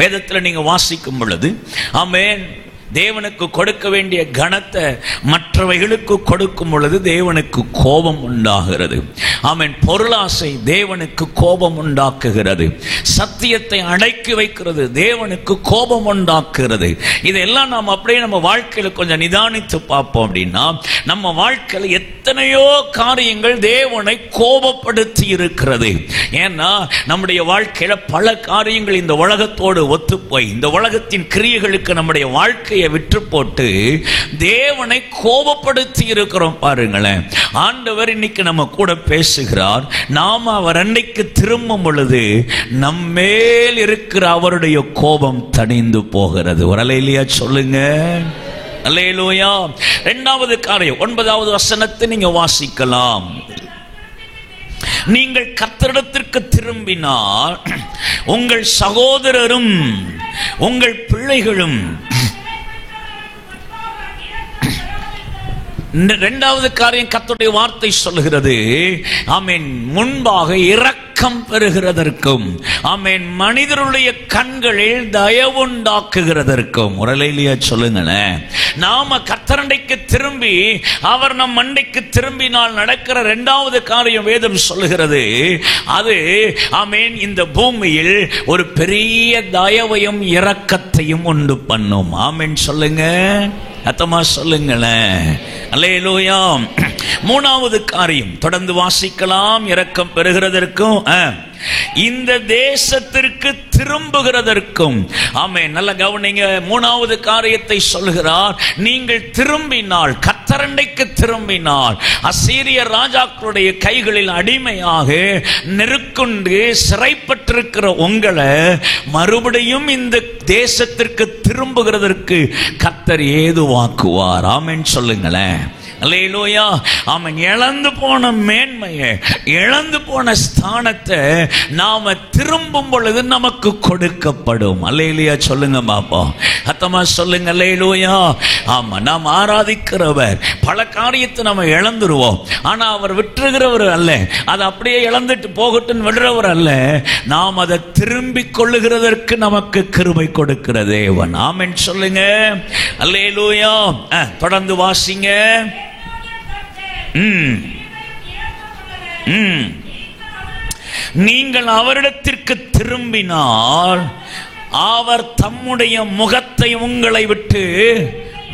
வேதத்தில் நீங்க வாசிக்கும் பொழுது, ஆமென், தேவனுக்கு கொடுக்க வேண்டிய கனத்தை மற்றவைகளுக்கு கொடுக்கும் பொழுது தேவனுக்கு கோபம் உண்டாகிறது. ஆமென். பொருளாசை தேவனுக்கு கோபம் உண்டாக்குகிறது. சத்தியத்தை அடக்கி வைக்கிறது தேவனுக்கு கோபம் உண்டாக்குகிறது. இதெல்லாம் நாம் அப்படியே நம்ம வாழ்க்கையில் கொஞ்சம் நிதானித்து பார்ப்போம் அப்படின்னா, நம்ம வாழ்க்கையில் எத்தனையோ காரியங்கள் தேவனை கோபப்படுத்தி இருக்கிறது. ஏன்னா நம்முடைய வாழ்க்கையில பல காரியங்கள் இந்த உலகத்தோடு ஒத்துப்போய், இந்த உலகத்தின் கிரியைகளுக்கு நம்முடைய வாழ்க்கை விற்று போட்டு தேவனை கோபப்படுத்தி இருக்கிறோம். பாருங்களேன், ஆண்டவர் இன்னைக்கு நம்ம கூட பேசுகிறார். நாம அவர் அன்னைக்கு திரும்பும் பொழுது நம்மேல் இருக்கிற அவருடைய கோபம் தணிந்து போகிறது. ஒரு அல்லேலூயா சொல்லுங்க. அல்லேலூயா. 2வது காரியம் 9வது வசனத்தை நீங்க வாசிக்கலாம். நீங்கள் கர்த்தரிடத்திற்கு திரும்பினால் உங்கள் சகோதரரும் உங்கள் பிள்ளைகளும், 2வது காரியம் கர்த்தருடைய வார்த்தை சொல்லுகிறது, ஆமென், முன்பாக இரக்கம் பெறுகிறதற்கும், ஆமென், மனிதருடைய கண்களில் தயவுண்டாக்குகிறதற்கும். ஒரு அல்லேலூயா சொல்லுங்களேன். நாம கர்த்தரண்டைக்கு திரும்பி அவர் நம் மண்டைக்கு திரும்பினால் நடக்கிற இரண்டாவது காரியம் வேதம் சொல்லுகிறது, அது ஆமென், இந்த பூமியில் ஒரு பெரிய தயவையும் இரக்கத்தையும் உண்டு பண்ணும். ஆமென் சொல்லுங்க, அத்தமா சொல்லுங்களேன். அல்லேலூயா. மூணாவது காரியம் தொடர்ந்து வாசிக்கலாம். இரக்கம் பெறுகிறதற்கும் இந்த தேசத்திற்கு திரும்புகிறதற்கும். ஆமென். நல்ல கவனிங்க, மூணாவது காரியத்தை சொல்கிறார். நீங்கள் திரும்பினால், கர்த்தரண்டைக்கு திரும்பினால், அசீரிய ராஜாக்களுடைய கைகளில் அடிமையாக நெருக்குண்டு சிறைப்பட்டிருக்கிற உங்களை மறுபடியும் இந்த தேசத்திற்கு திரும்புகிறதற்கு கர்த்தர் ஏதுவாக்குவார். ஆமென் சொல்லுங்களேன். அல்லேலூயா. ஆமென். இழந்து போன மேன்மையை, இழந்து போன ஸ்தானத்தை நாம திரும்பும் பொழுது நமக்கு கொடுக்கப்படும். அல்லேலூயா சொல்லுங்க பாப்பா, அத்தமா சொல்லுங்க. அல்லேலூயா. ஆமா, நாம் ஆராதிக்கிறவர் பல காரியத்தை நம்ம இழந்துருவோம். ஆனா அவர் விட்டுகிறவர் அல்ல, அதை அப்படியே இழந்துட்டு போகட்டும் விடுறவர் அல்ல. நாம் அதை திரும்பி கொள்ளுகிறதற்கு நமக்கு கிருபை கொடுக்கிற தேவன். ஆமென் சொல்லுங்க. அல்லேலூயா. தொடர்ந்து வாசிங்க. நீங்கள் அவரிடத்திற்கு திரும்பினால் அவர் தம்முடைய முகத்தை உங்களை விட்டு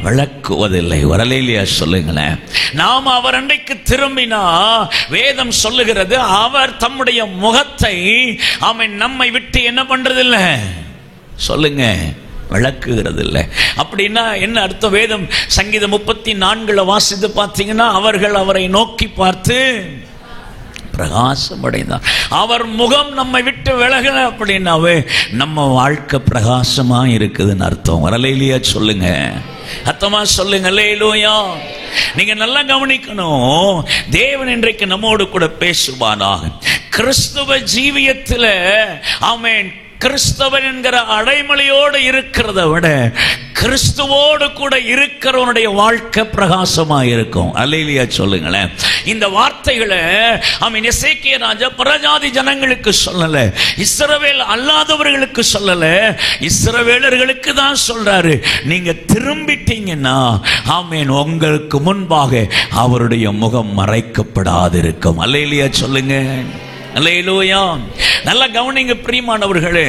விளக்குவதில்லை. வரலையிலையா சொல்லுங்களேன். நாம் அவர் அண்டைக்கு திரும்பினா வேதம் சொல்லுகிறது, அவர் தம்முடைய முகத்தை அவன் நம்மை விட்டு என்ன பண்றதில்லை சொல்லுங்க, விளக்குகிறது இல்லை. அப்படின்னா என்ன அர்த்தம்? வேதம் சங்கீதம் 34 வாசித்து பார்த்தீங்கன்னா, அவர்கள் அவரை நோக்கி பார்த்து பிரகாசம் அடைந்தார். அவர் முகம் நம்மை விட்டு விலகல அப்படின்னாவே நம்ம வாழ்க்கை பிரகாசமா இருக்குதுன்னு அர்த்தம். வரலையிலையா சொல்லுங்க, அத்தமா சொல்லுங்க. அல்லேலூயா. நீங்க நல்லா கவனிக்கணும். தேவன் இன்றைக்கு நம்மோடு கூட பேசுவானாக. கிறிஸ்துவ ஜீவியத்தில் ஆமென், கிறிஸ்தவன் என்கிற அடைமொழியோடு இருக்கிறத விட கிறிஸ்துவோடு கூட இருக்கிறவனுடைய வாழ்க்கை பிரகாசமா இருக்கும். அல்லேலூயா சொல்லுங்களேன். இந்த வார்த்தைகளை ஆமென் எசேக்கியா ராஜா புறஜாதி ஜனங்களுக்கு சொல்லல, இஸ்ரவேல் அல்லாதவர்களுக்கு சொல்லல, இஸ்ரவேலர்களுக்கு தான் சொல்றாரு. நீங்க திரும்பிட்டீங்கன்னா ஆமென், உங்களுக்கு முன்பாக அவருடைய முகம் மறைக்கப்படாதிருக்கும். அல்லேலூயா சொல்லுங்க. அல்லேலூயா. நல்ல கவனிங்க பிரியமானவர்களே.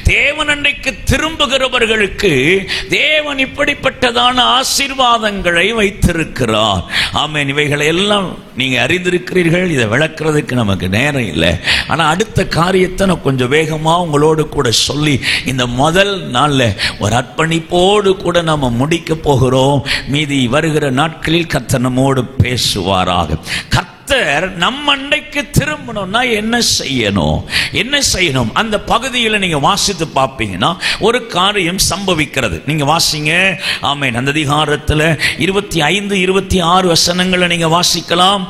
தேவன் அண்டைக்கு திரும்புகிறவர்களுக்கு தேவன் இப்படிப்பட்டதான ஆசீர்வாதங்களை வைத்திருக்கிறார். ஆமென். இவைகளை எல்லாம் நீங்க அறிந்திருக்கிறீர்கள். இதை விளக்குறதுக்கு நமக்கு நேரம் இல்லை. ஆனா அடுத்த காரியத்தை நான் கொஞ்சம் வேகமா உங்களோடு கூட சொல்லி இந்த முதல் நாள்ல ஒரு அர்ப்பணிப்போடு கூட நாம முடிக்க போகிறோம். மீதி வருகிற நாட்களில் கர்த்தர் நம்மோடு பேசுவாராக. நம்ம அண்டைக்கு திரும்பணும்னா என்ன செய்யணும், என்ன செய்யணும்? அந்த பகுதியில் நீங்க வாசித்து பார்ப்பீங்கன்னா ஒரு காரியம் சம்பவிக்கிறது. நீங்க வாசிங்க. ஆமென். அந்த அதிகாரத்தில் 25, 26 வசனங்களை நீங்க வாசிக்கலாம்.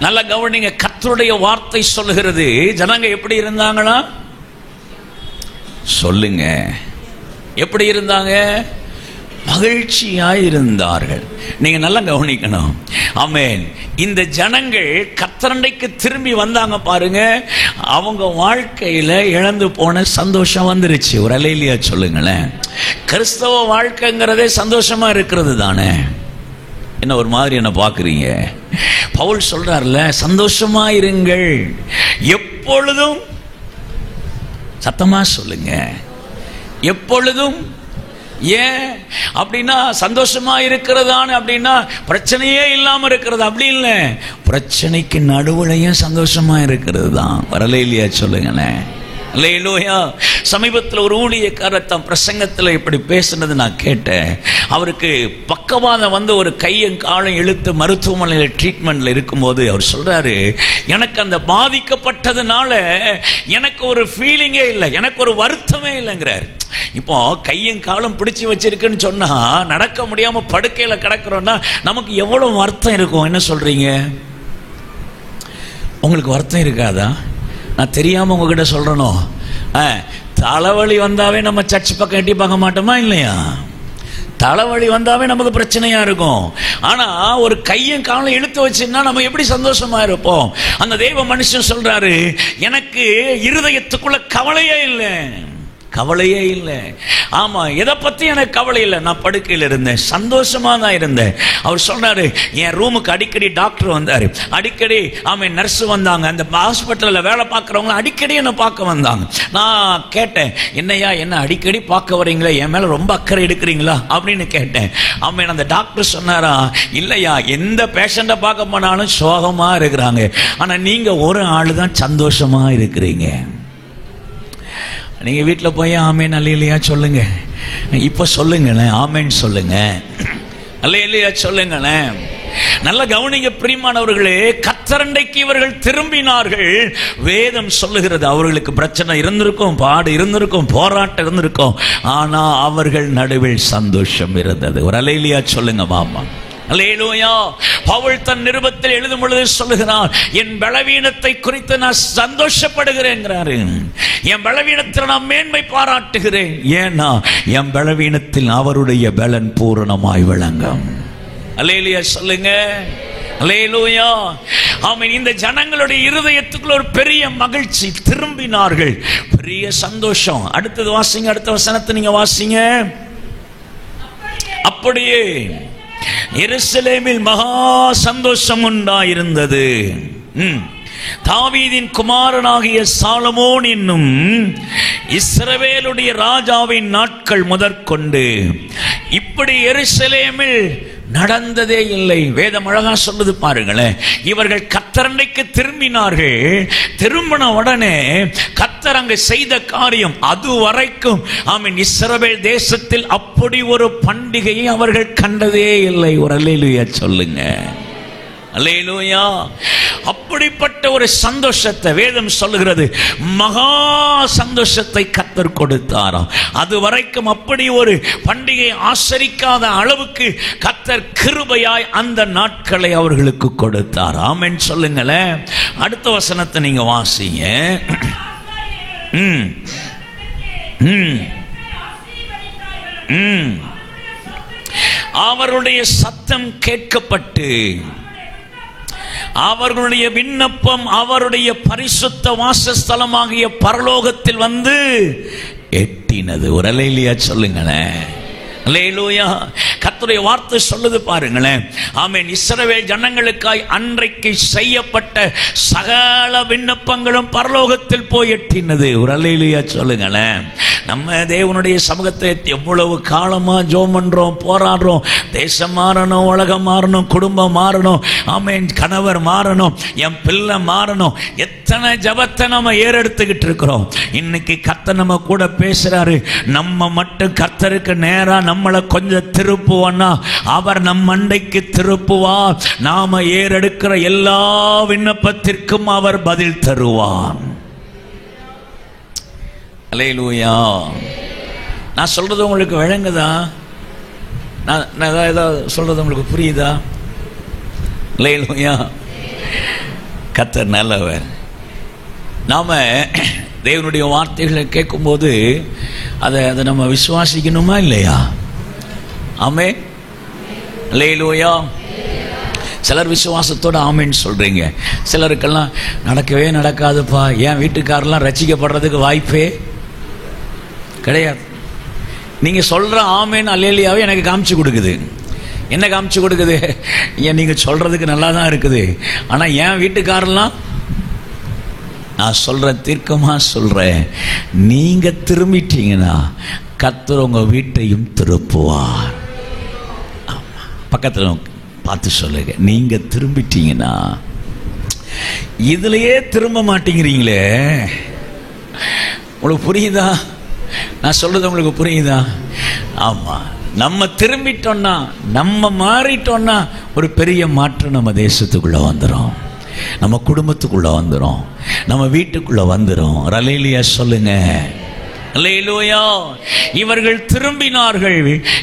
நல்ல கவனிங்க. கர்த்தருடைய வார்த்தை சொல்லுகிறது, ஜனங்க எப்படி இருந்தாங்களா சொல்லுங்க, எப்படி இருந்தாங்க? மகிழ்ச்சியாய் இருந்தார்கள். நீங்க நல்லா கவனிக்கணும். ஆமென். இந்த ஜனங்கள் கர்த்தரண்டைக்கு திரும்பி வந்தாங்க பாருங்க, அவங்க வாழ்க்கையில இழந்து போன சந்தோஷம் வந்துருச்சு. ஒரு அல்லேலூயா சொல்லுங்களேன். கிறிஸ்தவ வாழ்க்கைங்கிறதே சந்தோஷமா இருக்கிறது தானே. என்ன ஒரு மாதிரி என்ன பாக்குறீங்க? பவுல் சொல்றார்ல, சந்தோஷமா இருங்கள் எப்பொழுதும். சத்தமா சொல்லுங்க, எப்பொழுதும். ஏன் அப்படின்னா சந்தோஷமா இருக்கிறதான அப்படின்னா பிரச்சனையே இல்லாம இருக்கிறது அப்படி இல்லை, பிரச்சனைக்கு நடுவுலையும் சந்தோஷமா இருக்கிறது தான். வரலையிலையா சொல்லுங்களேன். அல்லேலூயா. சமீபத்தில் ஒரு ஊழியக்காரர் தம் பிரசங்கத்தில் இப்படி பேசுனது நான் கேட்டேன். அவருக்கு பக்கவாதம் வந்து ஒரு கையும் காலும் இழுத்து மருத்துவமனையில் ட்ரீட்மெண்ட்ல இருக்கும்போது அவர் சொல்றாரு, எனக்கு அந்த பாதிக்கப்பட்டதுனால எனக்கு ஒரு ஃபீலிங்கே இல்லை, எனக்கு ஒரு வருத்தமே இல்லைங்கிறார். இப்போ கையும் காலும் பிடிச்சி வச்சிருக்குன்னு சொன்னா நடக்க முடியாம படுக்கையில கிடக்கிறோம்னா நமக்கு எவ்வளவு வருத்தம் இருக்கும். என்ன சொல்றீங்க? உங்களுக்கு வருத்தம் இருக்காதா? நான் தெரியாம உங்ககிட்ட சொல்றனோ, தலைவலி வந்தாவே நம்ம சர்ச் பக்கம் எட்டி பார்க்க மாட்டோமா இல்லையா? தலைவலி வந்தாவே நமக்கு பிரச்சனையா இருக்கும். ஆனா ஒரு கையும் காலம் இழுத்து வச்சுன்னா நம்ம எப்படி சந்தோஷமா இருப்போம்? அந்த தெய்வ மனுஷன் சொல்றாரு, எனக்கு இருதயத்துக்குள்ள கவலையே இல்லை, கவலையே இல்லை. ஆமா, எதை பத்தி எனக்கு கவலை இல்லை. நான் படுக்கையில் இருந்தேன், சந்தோஷமா தான் இருந்தேன். அவர் சொன்னாரு, என் ரூமுக்கு அடிக்கடி டாக்டர் வந்தாரு, அடிக்கடி நர்ஸ் வந்தாங்க, அந்த ஹாஸ்பிட்டலில் வேலை பார்க்குறவங்க அடிக்கடி என்னை பார்க்க வந்தாங்க. நான் கேட்டேன், என்னையா என்ன அடிக்கடி பார்க்க வரீங்களா, என் மேல ரொம்ப அக்கறை எடுக்கிறீங்களா அப்படின்னு கேட்டேன். அந்த டாக்டர் சொன்னாரா, இல்லையா, எந்த பேஷண்ட்டை பார்க்க போனாலும் சோகமா இருக்கிறாங்க, ஆனா நீங்க ஒரு ஆளு தான் சந்தோஷமா இருக்கிறீங்க. நீங்க வீட்டில் போய் ஆமேன் அல்லேலூயா சொல்லுங்க. இப்ப சொல்லுங்களேன், ஆமேன் சொல்லுங்க, அல்லேலூயா சொல்லுங்களேன். நல்ல கவனிங்க பிரியமானவர்களே, கர்த்தரண்டைக்கு இவர்கள் திரும்பினார்கள். வேதம் சொல்லுகிறது, அவர்களுக்கு பிரச்சனை இருந்திருக்கும், பாடு இருந்திருக்கும், போராட்டம் இருந்திருக்கும், ஆனா அவர்கள் நடுவில் சந்தோஷம் இருந்தது. ஒரு அல்லேலூயா சொல்லுங்க மாமா. அல்லேலூயா. பவுல் தன் நிருபத்தில் எழுதும் பொழுது சொல்லுகிறார், என் பலவீனத்தை குறித்து நான் சந்தோஷப்படுகிறேன். என் பலவீனத்தில் நான் மேன்மை பாராட்டுகிறேன். ஏன்னா என் பலவீனத்தில் அவருடைய பலன் பூரணமாய் விளங்கும். அல்லேலூயா சொல்லுங்க. அல்லேலூயா. ஆமென். இந்த ஜனங்களுடைய இருதயத்துக்குள்ள ஒரு பெரிய மகிழ்ச்சி, திரும்பினார்கள், பெரிய சந்தோஷம். அடுத்தது வாசிங்க, அடுத்த வசனத்தை நீங்க வாசிங்க. அப்படியே எருசலேமில் மகா சந்தோஷம் உண்டாயிருந்தது. தாவீதின் குமாரனாகிய சாலமோன் என்னும் இஸ்ரவேலுடைய ராஜாவின் நாட்கள் முதற்கொண்டு இப்படி எருசலேமில் நடந்ததே இல்லை. வேதம் அழகா சொல்லுது பாருங்களேன். இவர்கள் கர்த்தரண்டைக்கு திரும்பினார்கள். திரும்பின உடனே கர்த்தர் அங்கு செய்த காரியம், அதுவரைக்கும் இஸ்ரவேல் தேசத்தில் அப்படி ஒரு பண்டிகையை அவர்கள் கண்டதே இல்லை. ஒரு அல்லேலூயா சொல்லுங்க. அல்லேலூயா. அப்படிப்பட்ட ஒரு சந்தோஷத்தை வேதம் சொல்லுகிறது, மகா சந்தோஷத்தை கர்த்தர் கொடுத்தாராம். அது வரைக்கும் அப்படி ஒரு பண்டிகை ஆசரிக்காத அளவுக்கு கர்த்தர் கிருபையாய் அந்த நாட்களை அவர்களுக்கு கொடுத்தார். ஆமென் சொல்லுங்களேன். அடுத்த வசனத்தை நீங்க வாசிங்க. அவருடைய சத்தம் கேட்கப்பட்டு அவர்களுடைய விண்ணப்பம் அவருடைய பரிசுத்த வாசஸ்தலமாகிய பரலோகத்தில் வந்து எட்டினது. ஒரு அல்லேலூயா சொல்லுங்களேன். அல்லேலூயா. கர்த்தருடைய வார்த்தை சொல்லுது பாருங்களேன். ஆமென். இஸ்ரவேல் ஜனங்களுக்காய் அன்றைக்கு செய்யப்பட்ட சகல விண்ணப்பங்களும் பரலோகத்தில் போய் எட்டினது. ஒரு அல்லேலூயா சொல்லுங்களேன். நம்ம தேவனுடைய சமூகத்தை எவ்வளவு காலமா ஜெபம் பண்றோம், போராடுறோம். தேசம் மாறணும், உலகம் மாறணும், குடும்பம் மாறணும், ஆமென், கணவர் மாறணும், என் பிள்ளை மாறணும். எத்தனை ஜெபத்தை நம்ம ஏறெடுத்துக்கிட்டு இருக்கிறோம். இன்னைக்கு கர்த்தர் நம்ம கூட பேசுறாரு. நம்ம மட்டும் கர்த்தருக்கு நேரா நம்மளை கொஞ்சம் திருப்புவானா அவர் நம் மண்டைக்கு திருப்புவார். நாம ஏறெடுக்கிற எல்லா விண்ணப்பத்திற்கும் அவர் பதில் தருவார். அல்லேலூயா. நான் சொல்றது உங்களுக்கு விளங்குதா? நான் ஏதாவது சொல்றது உங்களுக்கு புரியுதா? அல்லேலூயா. கர்த்தர் நல்லவர். நாம தேவனுடைய வார்த்தைகளை கேட்கும்போது அதை நம்ம விசுவாசிக்கணுமா இல்லையா? ஆமென். அல்லேலூயா. சிலர் விசுவாசத்தோட ஆமென் சொல்றீங்க. சிலருக்கெல்லாம் நடக்கவே நடக்காதுப்பா, என் வீட்டுக்காரெல்லாம் ரட்சிக்கப்படுறதுக்கு வாய்ப்பே கிடையாது. நீங்க சொல்ற ஆமென் அல்லேலூயாவை எனக்கு காமிச்சு கொடுக்குது. என்ன காமிச்சு கொடுக்குது? ஏன் நீங்க சொல்றதுக்கு நல்லா தான் இருக்குது, ஆனா என் வீட்டுக்காரெல்லாம், நான் சொல்ற தீர்க்கமா சொல்றேன், நீங்க திரும்பிட்டீங்கன்னா கர்த்தர் உங்க வீட்டையும் திருப்புவார். பக்கத்துல பார்த்து சொல்லுங்க, நீங்க திரும்பிட்டீங்கன்னா. இதுலயே திரும்ப மாட்டேங்கிறீங்களே, உங்களுக்கு புரியுதா? நான் சொல்றது உங்களுக்கு புரியுதா? ஆமா, நம்ம திரும்பிட்டோம்னா, நம்ம மாறிட்டோம்னா ஒரு பெரிய மாற்றம் நம்ம தேசத்துக்குள்ள வந்துடும், நம்ம குடும்பத்துக்குள்ள வந்துடும், நம்ம வீட்டுக்குள்ள வந்துடும். அல்லேலூயா சொல்லுங்க. அல்லேலூயா. இவர்கள் திரும்பினார்கள்.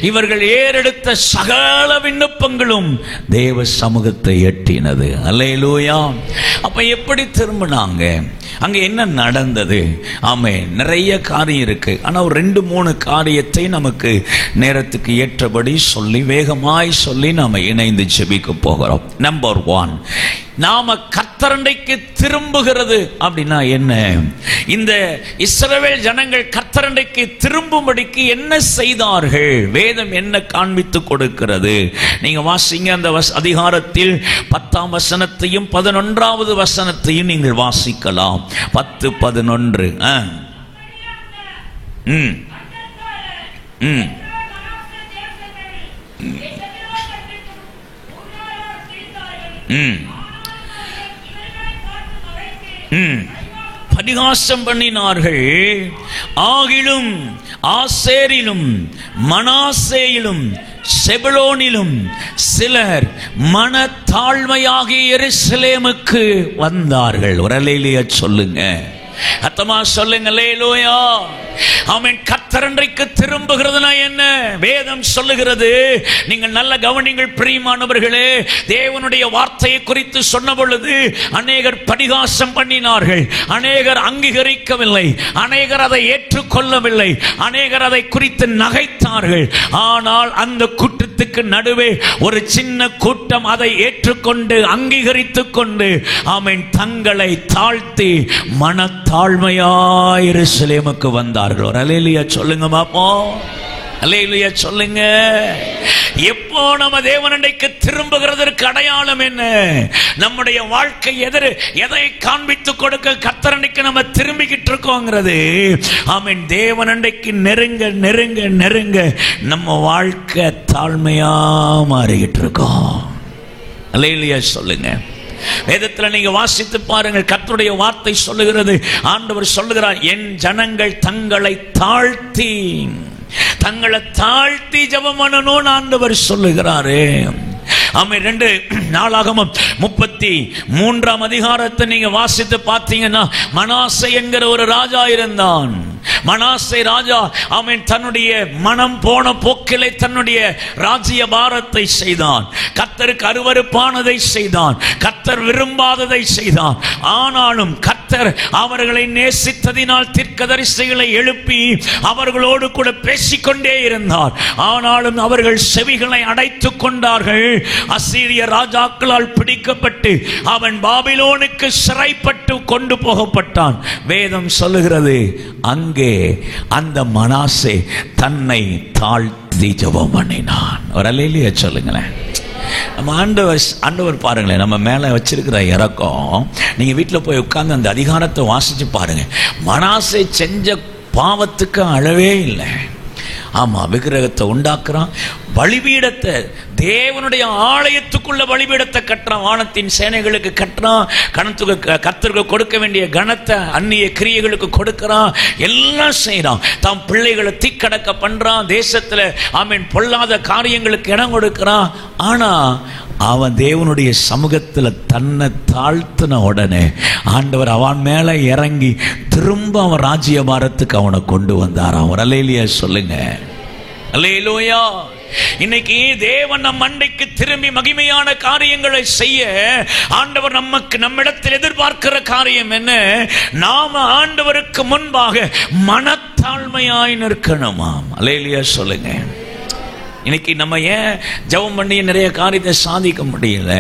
இவர்கள் ஏறெடுத்த சகல விண்ணப்பங்களும் தேவ சமூகத்தை எட்டினது. அல்லேலூயா. அப்ப எப்படி திரும்பினாங்க? அங்க என்ன நடந்தது? ஆமே, நிறைய காரியம் இருக்கு. ஆனா ஒரு 2-3 காரியத்தை நமக்கு நேரத்துக்கு ஏற்றபடி சொல்லி வேகமாய் சொல்லி நாம இணைந்து ஜெபிக்க போகிறோம். நம்பர் 1, நாம கர்த்தரண்டைக்கு திரும்புகிறது அப்படின்னா என்ன? இந்த இஸ்ரவேல் ஜனங்கள் கர்த்தரண்டைக்கு திரும்பும்படிக்கு என்ன செய்தார்கள்? வேதம் என்ன காண்பித்து கொடுக்கிறது? நீங்க வாசிங்க அந்த அதிகாரத்தில் 10ஆம் வசனத்தையும் 11வது வசனத்தையும் நீங்கள் வாசிக்கலாம். 10, 11. பரிகாசம் பண்ணினார்கள். ஆகிலும் ஆசேரிலும் மனாசேயிலும் செபுலோனிலும் சிலர் மனத்தாழ்மையாகி எருசலேமுக்கு வந்தார்கள். ஒரு அல்லேலூயா சொல்லுங்க. அத்தமா சொல்லுங்க அல்லேலூயா. ஆமென். கர்த்தரண்டைக்கு திரும்புகிறதுனா என்ன? வேதம் சொல்லுகிறது. நீங்கள் நல்ல கவனிங்கள் பிரியமானவர்களே. தேவனுடைய வார்த்தையை குறித்து சொன்ன பொழுது அநேகர் பரிகாசம் பண்ணினார்கள், அநேகர் அங்கீகரிக்கவில்லை, அநேகர் அதை ஏற்றுக்கொள்ளவில்லை, அநேகர் அதை குறித்து நகைத்தார்கள். ஆனால் அந்த கூட்டத்துக்கு நடுவே ஒரு சின்ன கூட்டம் அதை ஏற்றுக்கொண்டு அங்கீகரித்துக் கொண்டு ஆமென் தங்களை தாழ்த்தி மனத்தாழ்மையாய் எருசலேமுக்கு வந்தார்கள். ஒரு அல்லேலூயா சொல்லுங்க பாப்போம். அல்லேலூயா சொல்லுங்க. எப்போ நம்ம தேவனண்டைக்கு திரும்புகிறதற்கு அடையாளம் என்ன? நம்முடைய வாழ்க்கை எதை காண்பித்து கொடுக்க கர்த்தரண்டைக்கு நம்ம திரும்பிக்கிட்டு இருக்கோங்கிறது. ஆமென். தேவனண்டைக்கு நெருங்க நெருங்க நெருங்க நம்ம வாழ்க்கை தாழ்மையா மாறிக்கிட்டு இருக்கோம். அல்லேலூயா சொல்லுங்க. வேதத்தில் நீங்க வாசித்து பாருங்கள். கர்த்தருடைய வார்த்தை சொல்லுகிறது, ஆண்டவர் சொல்லுகிறார், என் ஜனங்கள் தங்களை தாழ்த்தி ஜெபம் பண்ணணும்னு ஆண்டவர் சொல்லுகிறாரு. ஆமென். 2 நாளாகமம் 33ஆம் அதிகாரத்தை நீங்க வாசித்து பார்த்தீங்கன்னா, மனாசே என்கிற ஒரு ராஜா இருந்தான். மனாசே ராஜா ஆமென் தன்னுடைய மனம் போன போக்கிலே தன்னுடைய ராஜ்ய பாரத்தை செய்தான். கர்த்தருக்கு அருவருப்பானதை செய்தான், கர்த்தர் விரும்பாததை செய்தான். ஆனாலும் கர்த்தர் அவர்களை நேசித்ததினால் தீர்க்கதரிசிகளை எழுப்பி அவர்களோடு கூட பேசிக்கொண்டே இருந்தார். ஆனாலும் அவர்கள் செவிகளை அடைத்துக் கொண்டார்கள். அசீரிய ராஜாக்களால் பிடிக்கப்பட்டு அவன் பாபிலோனுக்கு சிறைப்பட்டு கொண்டு போகப்பட்டான். வேதம் சொல்லுகிறது, அங்கே அந்த மனாசே தன்னை தாழ்த்தி ஜெபம் பண்ணினான். ஒரு அல்லேலூயா சொல்லுங்களேன். நம்ம ஆண்டவர் பாருங்களேன், நம்ம மேல வச்சிருக்கிற இறக்கம். நீங்க வீட்டில் போய் உட்கார்ந்து அந்த அதிகாரத்தை வாசிச்சு பாருங்க. மனாசே செஞ்ச பாவத்துக்கு அளவே இல்லை. ஆமா, விக்கிரகத்தை உண்டாக்குறான், பலிபீடத்தை தேவனுடைய ஆலயத்துக்குள்ள பலிபீடத்தை கட்டுறான், வானத்தின் சேனைகளுக்கு கட்டுறான், கர்த்தருக்கு கொடுக்க வேண்டிய கனத்தை அந்நிய கிரியைகளுக்கு கொடுக்கிறான், எல்லாம் செய்யறான். தாம் பிள்ளைகளை தீக்கடக்க பண்றான், தேசத்துல ஆமென் பொல்லாத காரியங்களுக்கு இடம் கொடுக்கிறான். ஆனா அவன் தேவனுடைய சமூகத்துல தன்னை தாழ்த்தின உடனே ஆண்டவர் அவன் மேல இறங்கி திரும்ப அவன் ராஜ்யபாரத்துக்கு அவனை கொண்டு வந்தாராம். ஒரு அல்லேலூயா சொல்லுங்க. அல்லேலூயா. இன்னைக்கு தேவன் நம் அண்டைக்கு திரும்பி மகிமையான காரியங்களை செய்ய ஆண்டவர் நம்மிடத்தில் எதிர்பார்க்கிற காரியம் என்ன? நாம ஆண்டவருக்கு முன்பாக மனத்தாழ்மையாய் நிற்கணுமாம். அல்லேலூயா சொல்லுங்க. இன்னைக்கு நம்ம ஏன் ஜெபம் பண்ணி நிறைய காரியத்தை சாதிக்க முடியல,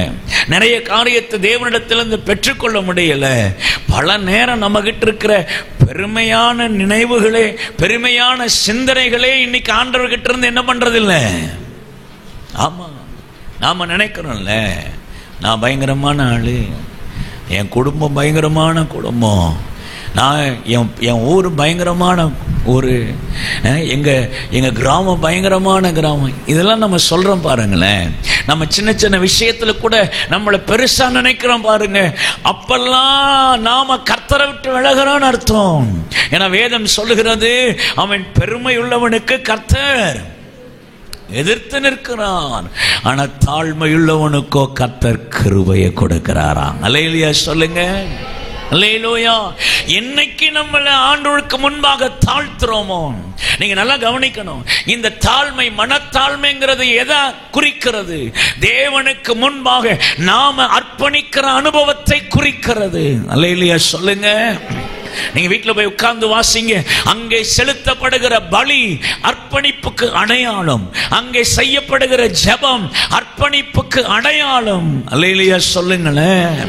நிறைய காரியத்தை தேவனிடத்திலிருந்து பெற்றுக்கொள்ள முடியல? பல நேரம் நம்ம கிட்ட இருக்கிற பெருமையான நினைவுகளே, பெருமையான சிந்தனைகளே இன்னைக்கு ஆண்டவர்கிட்ட இருந்து என்ன பண்றது இல்லை. ஆமா, நாம நினைக்கிறோம்ல, நான் பயங்கரமான ஆளு, என் குடும்பம் பயங்கரமான குடும்பம், நான் என் ஊர் பயங்கரமான ஊர், எங்க கிராமம் பயங்கரமான கிராமம், இதெல்லாம் நம்ம சொல்றோம் பாருங்களேன். நம்ம சின்ன சின்ன விஷயத்துல கூட நம்மளை பெருசா நினைக்கிறோம் பாருங்க. அப்பெல்லாம் நாம கர்த்தரை விட்டு விலகிறோம்னு அர்த்தம். ஏன்னா வேதம் சொல்லுகிறது, அவன் பெருமை உள்ளவனுக்கு கர்த்தர் எதிர்த்து நிற்கிறான், ஆனா தாழ்மையுள்ளவனுக்கோ கர்த்தர் கிருபையை கொடுக்கிறாராம். அல்லேலூயா சொல்லுங்க. அல்லேலூயா. என்னைக்கு நம்மளை ஆண்டவருக்கு முன்பாக தாழ்த்துறோமோ, நீங்க நல்லா கவனிக்கணும், இந்த தாழ்மை, மனத்தாழ்மைங்கிறது எதை குறிக்கிறது? தேவனுக்கு முன்பாக நாம அர்ப்பணிக்கிற அனுபவத்தை குறிக்கிறது. அல்லேலூயா சொல்லுங்க. நீங்க வீட்டுல போய் உட்கார்ந்து வாசிங்க. அங்கே செலுத்தப்படுகிற பலி அர்ப்பணிப்புக்கு அடையாளம், அங்கே செய்யப்படுகிற ஜெபம் அர்ப்பணிப்புக்கு அடையாளம். அல்லேலூயா சொல்லுங்களேன்.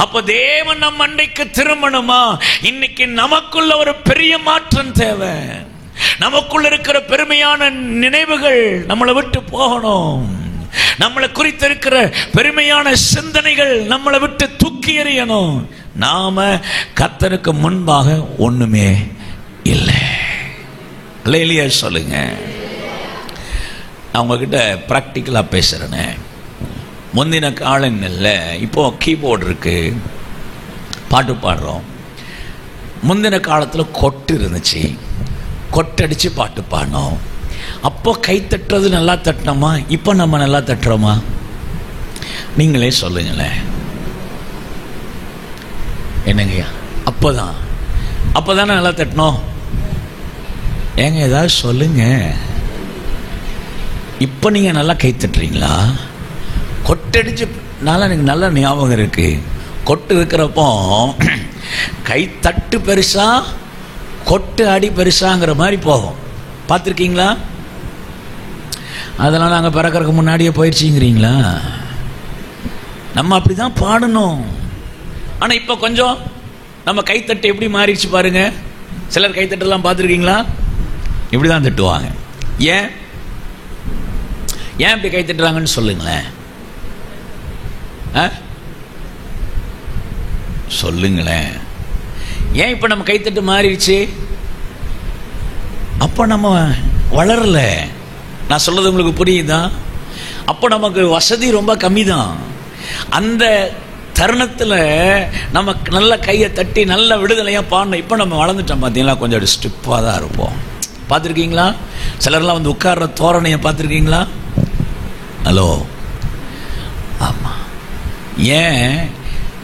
அப்ப தேவன் நம் அன்றைக்கு திருமணமா? இன்னைக்கு நமக்குள்ள ஒரு பெரிய மாற்றம் தேவை. நமக்குள்ள இருக்கிற பெருமையான நினைவுகள் நம்மளை விட்டு போகணும். நம்மளை குறித்து இருக்கிற பெருமையான சிந்தனைகள் நம்மளை விட்டு தூக்கி எறியணும். நாம கர்த்தருக்கு முன்பாக ஒண்ணுமே இல்லை. அல்லேலூயா சொல்லுங்க. நான் உங்ககிட்ட பிராக்டிக்கலா பேசுறேனே. முந்தின காலங்களில் இப்போ கீபோர்டு இருக்கு, பாட்டு பாடுறோம். முந்தின காலத்தில் கொட்டு இருந்துச்சு, கொட்டடிச்சு பாட்டு பாடணும். அப்போ கை தட்டுறது நல்லா தட்டினோமா? இப்போ நம்ம நல்லா தட்டுறோமா? நீங்களே சொல்லுங்களேன். என்னங்கய்யா? அப்போதானே நல்லா தட்டணும். ஏங்க ஏதாவது சொல்லுங்க. இப்போ நீங்க நல்லா கை தட்டுறீங்களா? கொட்டடிச்சுனால எனக்கு நல்ல ஞாபகம் இருக்கு. கொட்டு இருக்கிறப்போ கை தட்டு பெருசா, கொட்டு அடி பெருசாங்கிற மாதிரி போகும். பார்த்துருக்கீங்களா? அதெல்லாம் நாங்கள் பிறக்கறதுக்கு முன்னாடியே போயிடுச்சுங்கிறீங்களா? நம்ம அப்படிதான் பாடணும். ஆனால் இப்போ கொஞ்சம் நம்ம கைத்தட்டு எப்படி மாறிடுச்சு பாருங்க. சிலர் கைத்தட்டெல்லாம் பார்த்துருக்கீங்களா? இப்படி தான் தட்டுவாங்க. ஏன் இப்படி கைத்தட்டுறாங்கன்னு சொல்லுங்களேன். சொல்லுங்களேன். ஏன் இப்ப நம்ம கைத்தட்டு மாறிடுச்சு? அப்ப நம்ம வளரல. நான் சொல்றது உங்களுக்கு புரியுதா? அப்ப நமக்கு வசதி ரொம்ப கம்மி தான். அந்த தருணத்தில் நம்ம நல்ல கையை தட்டி நல்ல விடுதலையா பாடணும். இப்ப நம்ம வளர்ந்துட்டோம். பார்த்தீங்களா? கொஞ்சம் ஸ்டிப்பாக தான் இருப்போம். பார்த்துருக்கீங்களா? சிலர்லாம் வந்து உட்கார்ற தோரணையை பார்த்துருக்கீங்களா? ஹலோ, ஆமா. ஏன்?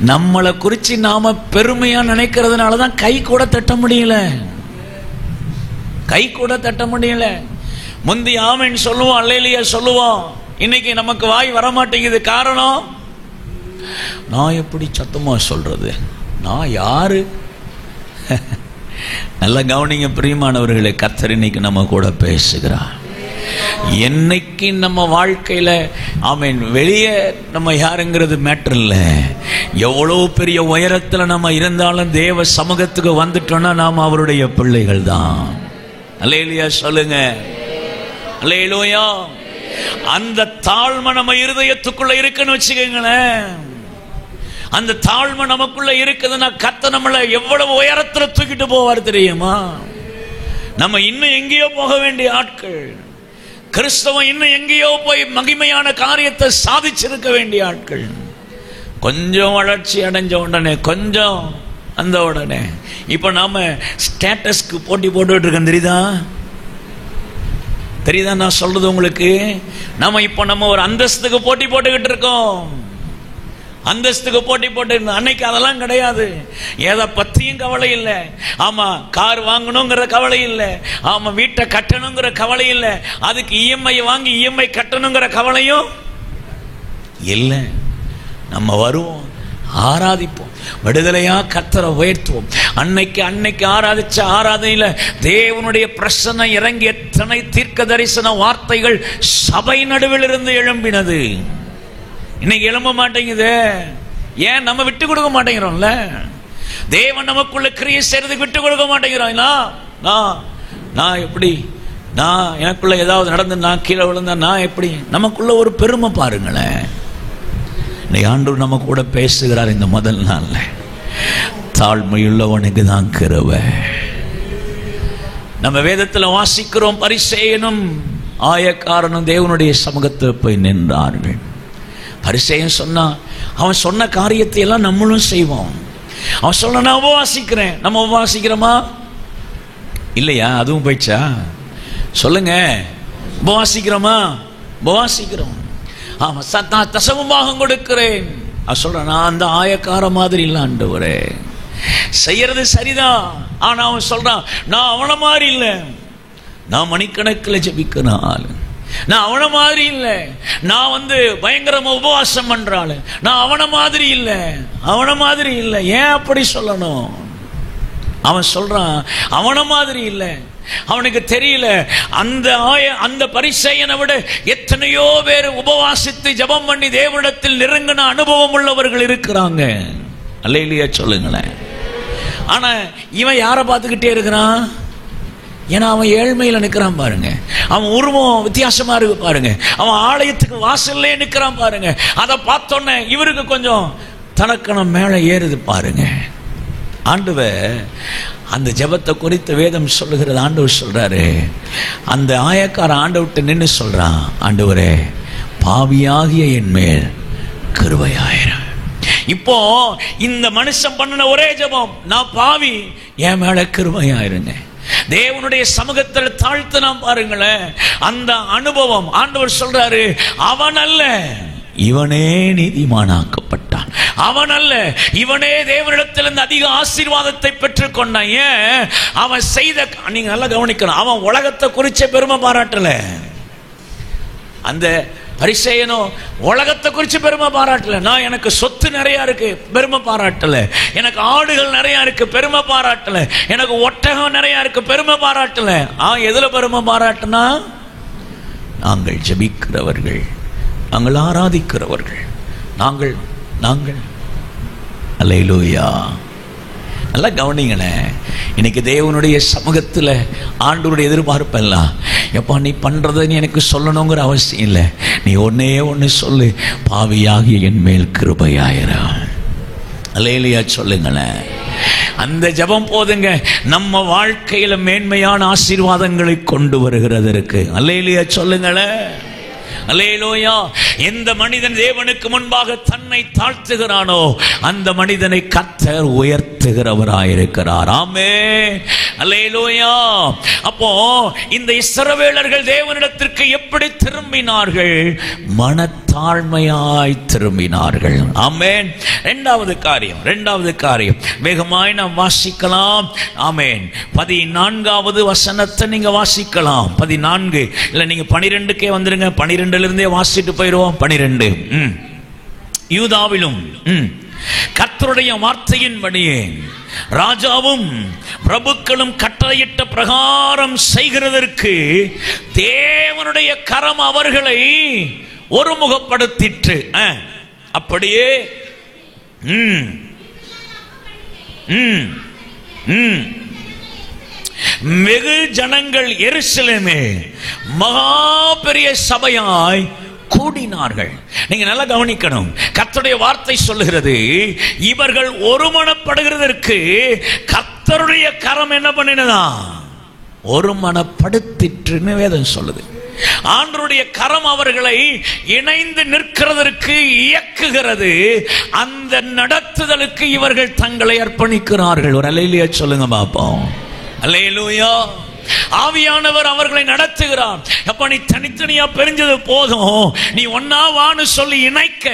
நம்மளை குறித்து நாம பெருமையா நினைக்கிறதுனால தான் கை கூட தட்ட முடியல. முந்தி ஆமென் சொல்லுவோம், அல்லேலூயா சொல்லுவோம். இன்னைக்கு நமக்கு வாய் வர மாட்டேங்குது. காரணம், நான் எப்படி சத்தமா சொல்றது? நான் யாரு? நல்ல கவனிங்க பிரியமானவர்களே. கர்த்தர் இன்னைக்கு நம்ம கூட பேசுகிறார். என்னைக்கு நம்ம வாழ்க்கையில ஆமென் வெளியே நம்ம யாருங்கிறது மேட்டர் இல்ல. எவ்வளவு பெரிய உயரத்துல நம்ம இருந்தாலும் தேவ சமூகத்துக்கு வந்துட்டோம்னா நாம அவருடைய பிள்ளைகள் தான். அல்லேலூயா சொல்லுங்க. அல்லேலூயா. அந்த தாழ்மை நம்ம இருதயத்துக்குள்ள இருக்குன்னு வச்சுக்கோங்களேன். அந்த தாழ்மை நமக்குள்ள இருக்குதுன்னா கர்த்தர் நம்மளை எவ்வளவு உயரத்துல தூக்கிட்டு போவார் தெரியுமா? நம்ம இன்னும் எங்கேயோ போக வேண்டிய ஆட்கள். கிறிஸ்தவம் இன்னும் எங்கேயோ போய் மகிமையான காரியத்தை சாதிச்சிருக்க வேண்டிய ஆட்கள். கொஞ்சம் வளர்ச்சி அடைஞ்ச உடனே, கொஞ்சம் அந்த உடனே இப்ப நாம ஸ்டேட்டஸ்க்கு போட்டி போட்டுட்டு இருக்கோம். தெரியுதா நான் சொல்றது உங்களுக்கு? நம்ம ஒரு அந்தஸ்துக்கு போட்டி போட்டுக்கிட்டு இருக்கோம். அந்தஸ்துக்கு போட்டி போட்டு. அன்னைக்கு அதெல்லாம் கிடையாது. எதை பத்தியும் கவலை இல்லை. ஆமா, கார் வாங்கணுங்கிற கவலை இல்லை. ஆமா, வீட்டை கட்டணுங்கிற கவலை இல்லை. அதுக்கு இஎம்ஐ வாங்கி இஎம்ஐ கட்டணுங்கிற கவலையும் இல்லை. நம்ம வருவோம், ஆராதிப்போம், விடுதலையா கர்த்தரை உயர்த்துவோம். அன்னைக்கு ஆராதிச்ச ஆராதனையில தேவனுடைய பிரசன்ன இறங்கி எத்தனை தீர்க்க தரிசன வார்த்தைகள் சபை நடுவில் இருந்து எழும்பினது. இன்னைக்கு எழும்ப மாட்டேங்குது. ஏன்? நம்ம விட்டு கொடுக்க மாட்டேங்கிறோம்ல. தேவன் நமக்குள்ள கிரியை செய்யறதுக்கு விட்டு கொடுக்க மாட்டேங்கிறோம். நான் எப்படி, நான் எனக்குள்ள ஏதாவது நடந்து நான் கீழே விழுந்தா நான் எப்படி? நமக்குள்ள ஒரு பெருமை பாருங்களேன். இன்னைக்கு ஆண்டவர் நம்ம கூட பேசுகிறார். இந்த முதல் நாள்ல தாழ்மையுள்ளவனுக்கு தான் கிருபை. நம்ம வேதத்துல வாசிக்கிறோம், பரிசேயனும் ஆயக்காரனும் தேவனுடைய சமூகத்தில் போய் நின்றார்கள். பரிசேயன் சொன்னா, அவன் சொன்ன காரியத்தை எல்லாம் நம்மளும் செய்வோம். அவன் சொல்ல, நான் உபவாசிக்கிறேன். நம்ம உபவாசிக்கிறோமா இல்லையா? அதுவும் போயிடுச்சா? சொல்லுங்க. உபவாசிக்கிறோமா? உபவாசிக்கிறோம். ஆமா, தசமபாகம் கொடுக்கிறேன் சொல்றான், நான் அந்த ஆயக்கார மாதிரி இல்லை ஆண்டவரே, செய்யறது சரிதான். ஆனா அவன் சொல்றான், நான் அவன மாதிரி இல்லை, நான் மணிக்கணக்கில் ஜெபிக்கிற ஆளு, நான் அவன மாதிரி இல்லை, நான் பயங்கரமா உபவாசம் பண்றாள், நான் அவன மாதிரி இல்லை, அவன மாதிரி இல்லை. ஏன் அப்படி சொல்லணும்? அவன் சொல்றான், அவன மாதிரி இல்லை. அவனுக்கு தெரியல, அந்த பரிசேயனை விட எத்தனையோ பேர் உபவாசித்து ஜெபம் பண்ணி தேவனிடத்தில் நெருங்கின அனுபவம் உள்ளவர்கள் இருக்கிறாங்க. அல்லேலூயா சொல்லுங்களேன். ஆனா இவன் யாரை பார்த்துக்கிட்டே இருக்கிறான்? ஏன்னா அவன் ஏழ்மையில நிற்கிறான் பாருங்க, அவன் உருவம் வித்தியாசமா இருக்கு பாருங்க, அவன் ஆலயத்துக்கு வாசல்லே நிற்கிறான் பாருங்க. அதை பார்த்தோன்னே இவருக்கு கொஞ்சம் தனக்கணம் மேல ஏறுது பாருங்க. ஆண்டவர் அந்த ஜெபத்தை குறித்த வேதம் சொல்லுகிறது. ஆண்டவர் சொல்றாரு, அந்த ஆயக்கார ஆண்டவர்கிட்ட நின்று சொல்றான், ஆண்டவரே பாவியாகிய என் மேல் கிருபையாயிரம். இப்போ இந்த மனுஷன் பண்ணின ஒரே ஜெபம், நான் பாவி, என் மேல கிருபையாயிருங்க. தேவனுடைய சமூகத்தில் தாழ்த்து நாம் பாருங்களேன், அந்த அனுபவம். ஆண்டவர் சொல்றாரு, அவன் அல்ல இவனே நீதிமானாக்கப்பட்டான், அவன் அல்ல இவனே தேவனிடத்திலிருந்து அதிக ஆசீர்வாதத்தை பெற்றுக் கொண்டான். ஏன்? அவன் செய்த, நீங்க நல்லா கவனிக்கணும், அவன் உலகத்தை குறிச்ச பெருமை பாராட்டல. அந்த பரிசேயனோ உலகத்தை குறிச்சு பெருமை பாராட்டல. நான் எனக்கு சொத்து நிறைய இருக்கு பெருமை பாராட்டல, எனக்கு ஆடுகள் நிறைய இருக்கு பெருமை பாராட்டல, எனக்கு ஒட்டகம் நிறைய இருக்கு பெருமை பாராட்டல. எதுல பெருமை பாராட்டினா, நாங்கள் ஜெபிக்கிறவர்கள், நாங்கள் ஆராதிக்கிறவர்கள், நாங்கள் அல்லேலூயா. நல்லா கவனிங்களேன். இன்னைக்கு தேவனுடைய சமூகத்தில் ஆண்டவருடைய எதிர்பார்ப்பெல்லாம், எப்பா நீ பண்றதை நீ எனக்கு சொல்லணுங்கிற அவசியம் இல்லை, நீ ஒன்னே ஒன்று சொல்லு, பாவியாகிய என் மேல் கிருபையாயிரம். அல்லேலூயா சொல்லுங்களேன். அந்த ஜெபம் போதுங்க நம்ம வாழ்க்கையில மேன்மையான ஆசீர்வாதங்களை கொண்டு வருகிறதற்கு. அல்லேலூயா சொல்லுங்களேன். அல்லேலூயா. எந்த மனிதன் தேவனுக்கு முன்பாக தன்னை தாழ்த்துகிறானோ அந்த மனிதனை கர்த்தர் உயர்த்துகிறவராயிருக்கிறார். ஆமென். அல்லேலூயா. அப்போ இந்த இஸ்ரவேலர்கள் தேவனிடத்திற்கு எப்படி திரும்பினார்கள்? மனத்தாழ்மையாய் திரும்பினார்கள். ஆமென். இரண்டாவது காரியம் வேகமாய் நாம் வாசிக்கலாம். ஆமென். 14வது வசனத்தை நீங்க வாசிக்கலாம். 14 இல்ல, நீங்க 12க்கே வந்துருங்க. 12 இருந்தே வாசிட்டு போயிடுவோம். 12 யூதாவிலும் கர்த்தருடைய வார்த்தையின்படியே ராஜாவும் பிரபுக்களும் கட்டளையிட்ட பிரகாரம் செய்கிறதற்கு தேவனுடைய கரம் அவர்களை ஒருமுகப்படுத்திற்று. அப்படியே வெகு ஜனங்கள் எருசலேமே மகா பெரிய சபையாய் கூடினார்கள். நீங்க நல்லா கவனிக்கணும். கர்த்தருடைய வார்த்தை சொல்லுகிறது, இவர்கள் ஒருமனப்படுகிறதற்கு கர்த்தருடைய கரம் என்ன பண்ணினதா? ஒருமனப்படுத்திற்றுன்னு வேதம் சொல்லுது. ஆண்டவருடைய கரம் அவர்களை இணைந்து நிற்கிறதற்கு இயக்குகிறது. அந்த நடத்துதலுக்கு இவர்கள் தங்களை அர்ப்பணிக்கிறார்கள். ஒரு அல்லேலூயா சொல்லுங்க பாப்போம். அல்லேலூயா. ஆவியானவர் அவர்களை நடத்துகிறார். அப்ப நீ தனித்தனியா பிரிஞ்சது போதும், நீ ஒன்னா வான்னு சொல்லி இணைக்க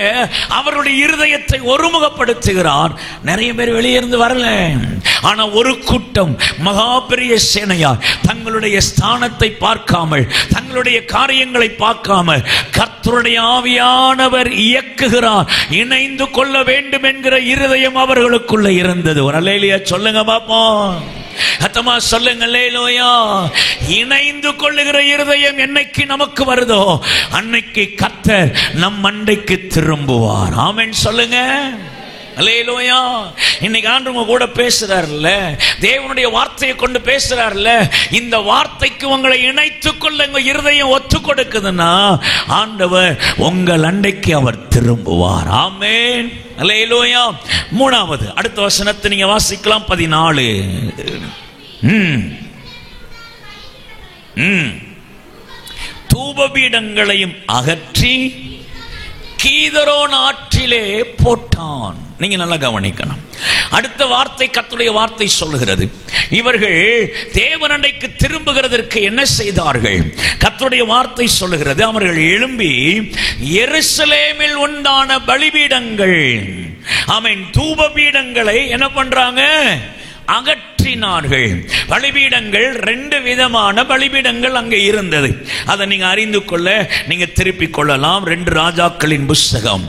அவருடைய இருதயத்தை ஒருமுகப்படுத்துகிறார். நிறைய பேர் வெளியே இருந்து வரல, ஆனா ஒரு கூட்டம் மகா பெரிய சேனையா தங்களுடைய ஸ்தானத்தை பார்க்காமல், தங்களுடைய காரியங்களை பார்க்காமல் கர்த்தருடைய ஆவியானவர் இயக்குகிறார். இணைந்து கொள்ள வேண்டும் என்கிற இருதயம் அவர்களுக்குள்ள இருந்தது. ஒரு அல்லேலூயா சொல்லுங்க பாப்போம். அத்தமா சொல்லுங்க அல்லேலூயா. இணைந்து கொள்ளுகிற இருதயம் என்னைக்கு நமக்கு வருதோ அன்னைக்கு கர்த்தர் நம் மண்டைக்கு திரும்புவார். ஆமென் சொல்லுங்க. அல்லேலூயா. இன்னைக்கு ஆண்டவங்க கூட பேசுறாருல்ல, தேவனுடைய வார்த்தையை கொண்டு பேசுறாருல்ல, இந்த வார்த்தைக்கு உங்களை இணைத்துக் கொள்ள உங்க இருதயம் ஒத்து கொடுக்குதுன்னா ஆண்டவர் உங்கள் அண்டைக்கு அவர் திரும்புவார். ஆமென். அல்லேலூயா. மூணாவது அடுத்த வசனத்தை நீங்க வாசிக்கலாம். 14 தூபபீடங்களையும் அகற்றி கீதரோன் ஆற்றிலே போட்டான். நீங்க நல்லா கவனிக்கணும். அடுத்த வார்த்தை கர்த்தருடைய வார்த்தை சொல்லுகிறது, இவர்கள் தேவனண்டைக்கு திரும்புகிறதற்கு என்ன செய்தார்கள்? கர்த்தருடைய வார்த்தை சொல்லுகிறது, அவர்கள் எழும்பி எருசலேமில் உண்டான பலிபீடங்கள், ஆமென், தூப பீடங்களை என்ன பண்றாங்க? அகற்றினார்கள். பலிபீடங்கள் 2 விதமான பலிபீடங்கள் அங்கே இருந்தது. அதை நீங்க அறிந்து கொள்ள நீங்க திருப்பிக் கொள்ளலாம். 2 ராஜாக்களின் புஸ்தகம்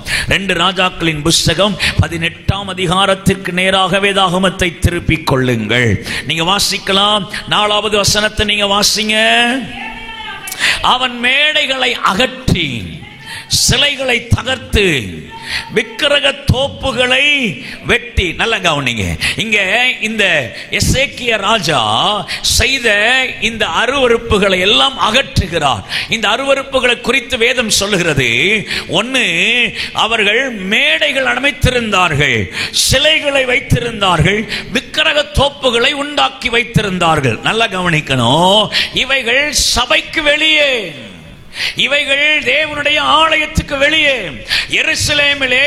18ஆம் அதிகாரத்திற்கு நேராக வேதாகமத்தை திருப்பிக் கொள்ளுங்கள். நீங்க வாசிக்கலாம். 4வது வசனத்தை நீங்க வாசிங்க. அவன் மேடைகளை அகற்றி, சிலைகளை தகர்த்து, விக்கிரக தோப்புகளை வெட்டி. நல்ல கவனிங்க, இங்க இந்த எசேக்கியா ராஜா செய்த இந்த அருவருப்புகளை எல்லாம் அகற்றுகிறார். இந்த அருவருப்புகளை குறித்து வேதம் சொல்லுகிறது, 1, அவர்கள் மேடைகள் அமைத்திருந்தார்கள், சிலைகளை வைத்திருந்தார்கள், விக்கிரக தோப்புகளை உண்டாக்கி வைத்திருந்தார்கள். நல்லா கவனிக்கணும், இவைகள் சபைக்கு வெளியே, இவைகள் தேவனுடைய ஆலயத்துக்கு வெளியே எருசலேமிலே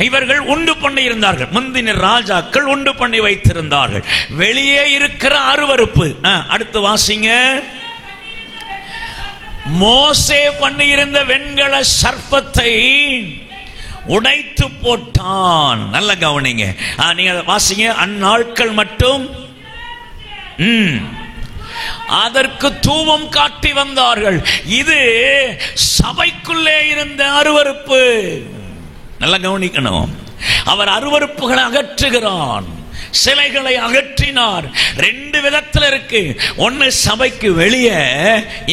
இவர்கள் உண்டு பண்ணி இருந்தார்கள். முந்தின ராஜாக்கள் உண்டு பண்ணி வைத்திருந்தார்கள். வெளியே இருக்கிற அருவருப்பு. அடுத்து வாசிங்க. மோசே பண்ணியிருந்த வெண்கல சர்ப்பத்தை உடைத்து போட்டான். நல்ல கவனிங்க, நீங்க வாசிங்க. அந்நாட்கள் மட்டும் அதற்கு தூபம் காட்டி வந்தார்கள். இது சபைக்குள்ளே இருந்த அருவருப்பு. நல்லா கவனிக்கணும், அவர் அருவருப்புகளை அகற்றுகிறான், சிலைகளை அகற்றினார். 2 விதத்தில் இருக்கு. 1 சபைக்கு வெளியே,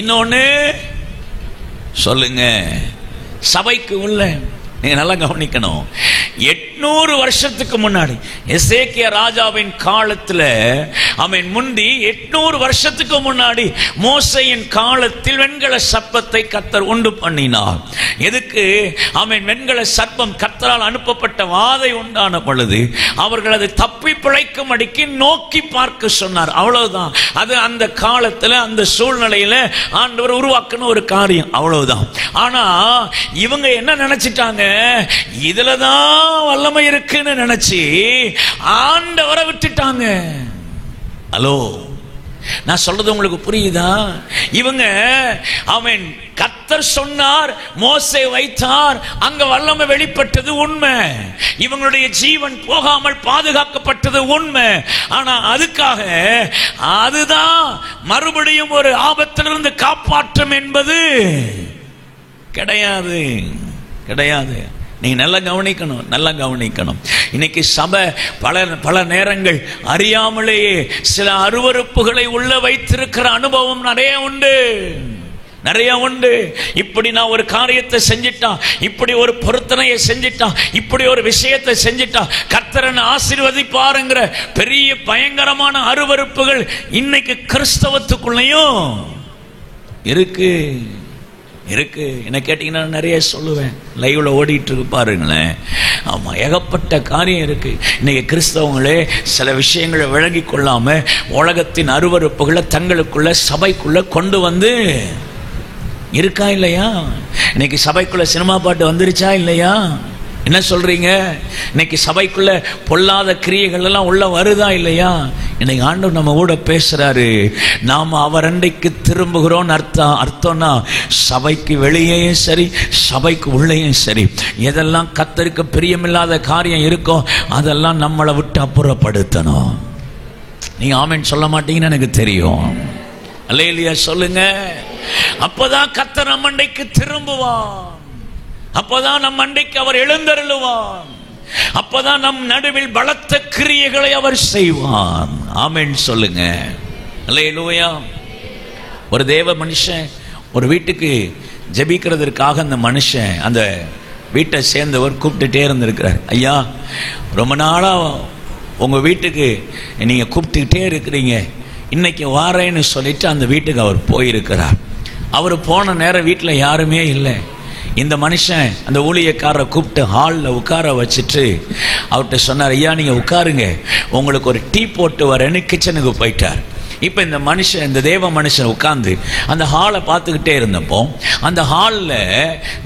இன்னொன்னு சொல்லுங்க சபைக்கு உள்ள. நீங்க நல்லா கவனிக்கணும், 800 வருஷத்துக்கு முன்னாடி எசேக்கியா ராஜாவின் காலத்தில், அவன் முந்தி 800 வருஷத்துக்கு முன்னாடி மோசேயின் காலத்தில் வெண்கல சர்ப்பத்தை கர்த்தர் உண்டு பண்ணினார். எதுக்கு? அவன் வெண்கல சர்ப்பம் கர்த்தரால் அனுப்பப்பட்ட வாதை உண்டான பொழுது அவர்கள் அதை தப்பி பிழைக்கும் அடிக்கு நோக்கி பார்க்க சொன்னார். அவ்வளவுதான். அது அந்த காலத்தில் அந்த சூழ்நிலையில ஆண்டவர் உருவாக்குன ஒரு காரியம், அவ்வளவுதான். ஆனா இவங்க என்ன நினைச்சிட்டாங்க? இதுலதான் வல்லமை இருக்குன்னு நினைச்சு ஆண்டவரை விட்டுட்டாங்க. ஹலோ, நான் சொல்றது உங்களுக்கு புரியுதா? இவங்க அவன் கர்த்தர் சொன்னார், மோசே வைத்தார், அங்க வல்லமை வெளிப்பட்டது உண்மை, இவங்களுடைய ஜீவன் போகாமல் பாதுகாக்கப்பட்டது உண்மை. ஆனா அதுக்காக அதுதான் மறுபடியும் ஒரு ஆபத்திலிருந்து காப்பாற்றும் என்பது கிடையாது, கிடையாது. நீங்க நல்லா கவனிக்கணும், நல்லா கவனிக்கணும். இன்னைக்கு சபை பல நேரங்கள் அறியாமலேயே சில அருவருப்புகளை உள்ள வைத்திருக்கிற அனுபவம் நிறைய உண்டு, நிறைய உண்டு. இப்படி நான் ஒரு காரியத்தை செஞ்சிட்டா, இப்படி ஒரு பொருத்தனையை செஞ்சிட்டா, இப்படி ஒரு விஷயத்தை செஞ்சிட்டா கர்த்தரன் ஆசீர்வதிப்பாருங்கிற பெரிய பயங்கரமான அருவருப்புகள் இன்னைக்கு கிறிஸ்தவத்துக்குள்ளேயும் இருக்கு, இருக்கு. என்ன கேட்டீங்கன்னா நிறைய சொல்லுவேன், லைவ்ல ஓடிட்டு இருக்கு பாருங்களேன். ஆமா, ஏகப்பட்ட காரியம் இருக்கு. இன்னைக்கு கிறிஸ்தவங்களே சில விஷயங்களை விளங்கி கொள்ளாம உலகத்தின் அருவருப்புகளை தங்களுக்குள்ள சபைக்குள்ள கொண்டு வந்து இருக்கா இல்லையா? இன்னைக்கு சபைக்குள்ள சினிமா பாட்டு வந்துருச்சா இல்லையா? என்ன சொல்றீங்க? இன்னைக்கு சபைக்குள்ள பொல்லாத கிரியைகள் எல்லாம் உள்ள வருதா இல்லையா? இன்னைக்கு ஆண்டவர் நம்ம கூட பேசுறாரு, நாம அவர் அண்டைக்கு திரும்புகிறோம் அர்த்தம்னா சபைக்கு வெளியேயும் சரி சபைக்கு உள்ளேயும் சரி எதெல்லாம் கர்த்தருக்கு பிரியமில்லாத காரியம் இருக்கோ அதெல்லாம் நம்மளை விட்டு அப்புறப்படுத்தணும். நீங்க ஆமென் சொல்ல மாட்டீங்கன்னு எனக்கு தெரியும். அல்லேலூயா சொல்லுங்க. அப்பதான் கர்த்தர் நம்ம அண்டைக்கு திரும்புவான், அப்பதான் நம் அண்டைக்கு அவர் எழுந்தருளுவான், அப்பதான் நம் நடுவில் பலத்த கிரியைகளை அவர் செய்வான். ஆமென் சொல்லுங்க. அல்லேலூயா. ஒரு தேவ மனுஷன் ஒரு வீட்டுக்கு ஜெபிக்கிறதுக்காக அந்த மனுஷன் அந்த வீட்டை சேர்ந்தவர் கூப்பிட்டுட்டே இருந்திருக்கிறார். ஐயா, ரொம்ப நாளா உங்க வீட்டுக்கு நீங்க கூப்பிட்டுக்கிட்டே இருக்கிறீங்க, இன்னைக்கு வாரேன்னு சொல்லிட்டு அந்த வீட்டுக்கு அவர் போயிருக்கிறார். அவர் போன நேரம் வீட்டில் யாருமே இல்லை. இந்த மனுஷன் அந்த ஊழியக்காரரை கூப்பிட்டு ஹாலில் உட்கார வச்சுட்டு அவர்கிட்ட சொன்னார், ஐயா நீங்கள் உட்காருங்க, உங்களுக்கு ஒரு டீ போட்டு வரேன்னு கிச்சனுக்கு போயிட்டார். இப்ப இந்த மனுஷன், இந்த தேவ மனுஷன் உட்கார்ந்து அந்த ஹாலை பார்த்துக்கிட்டே இருந்தப்போ அந்த ஹாலில்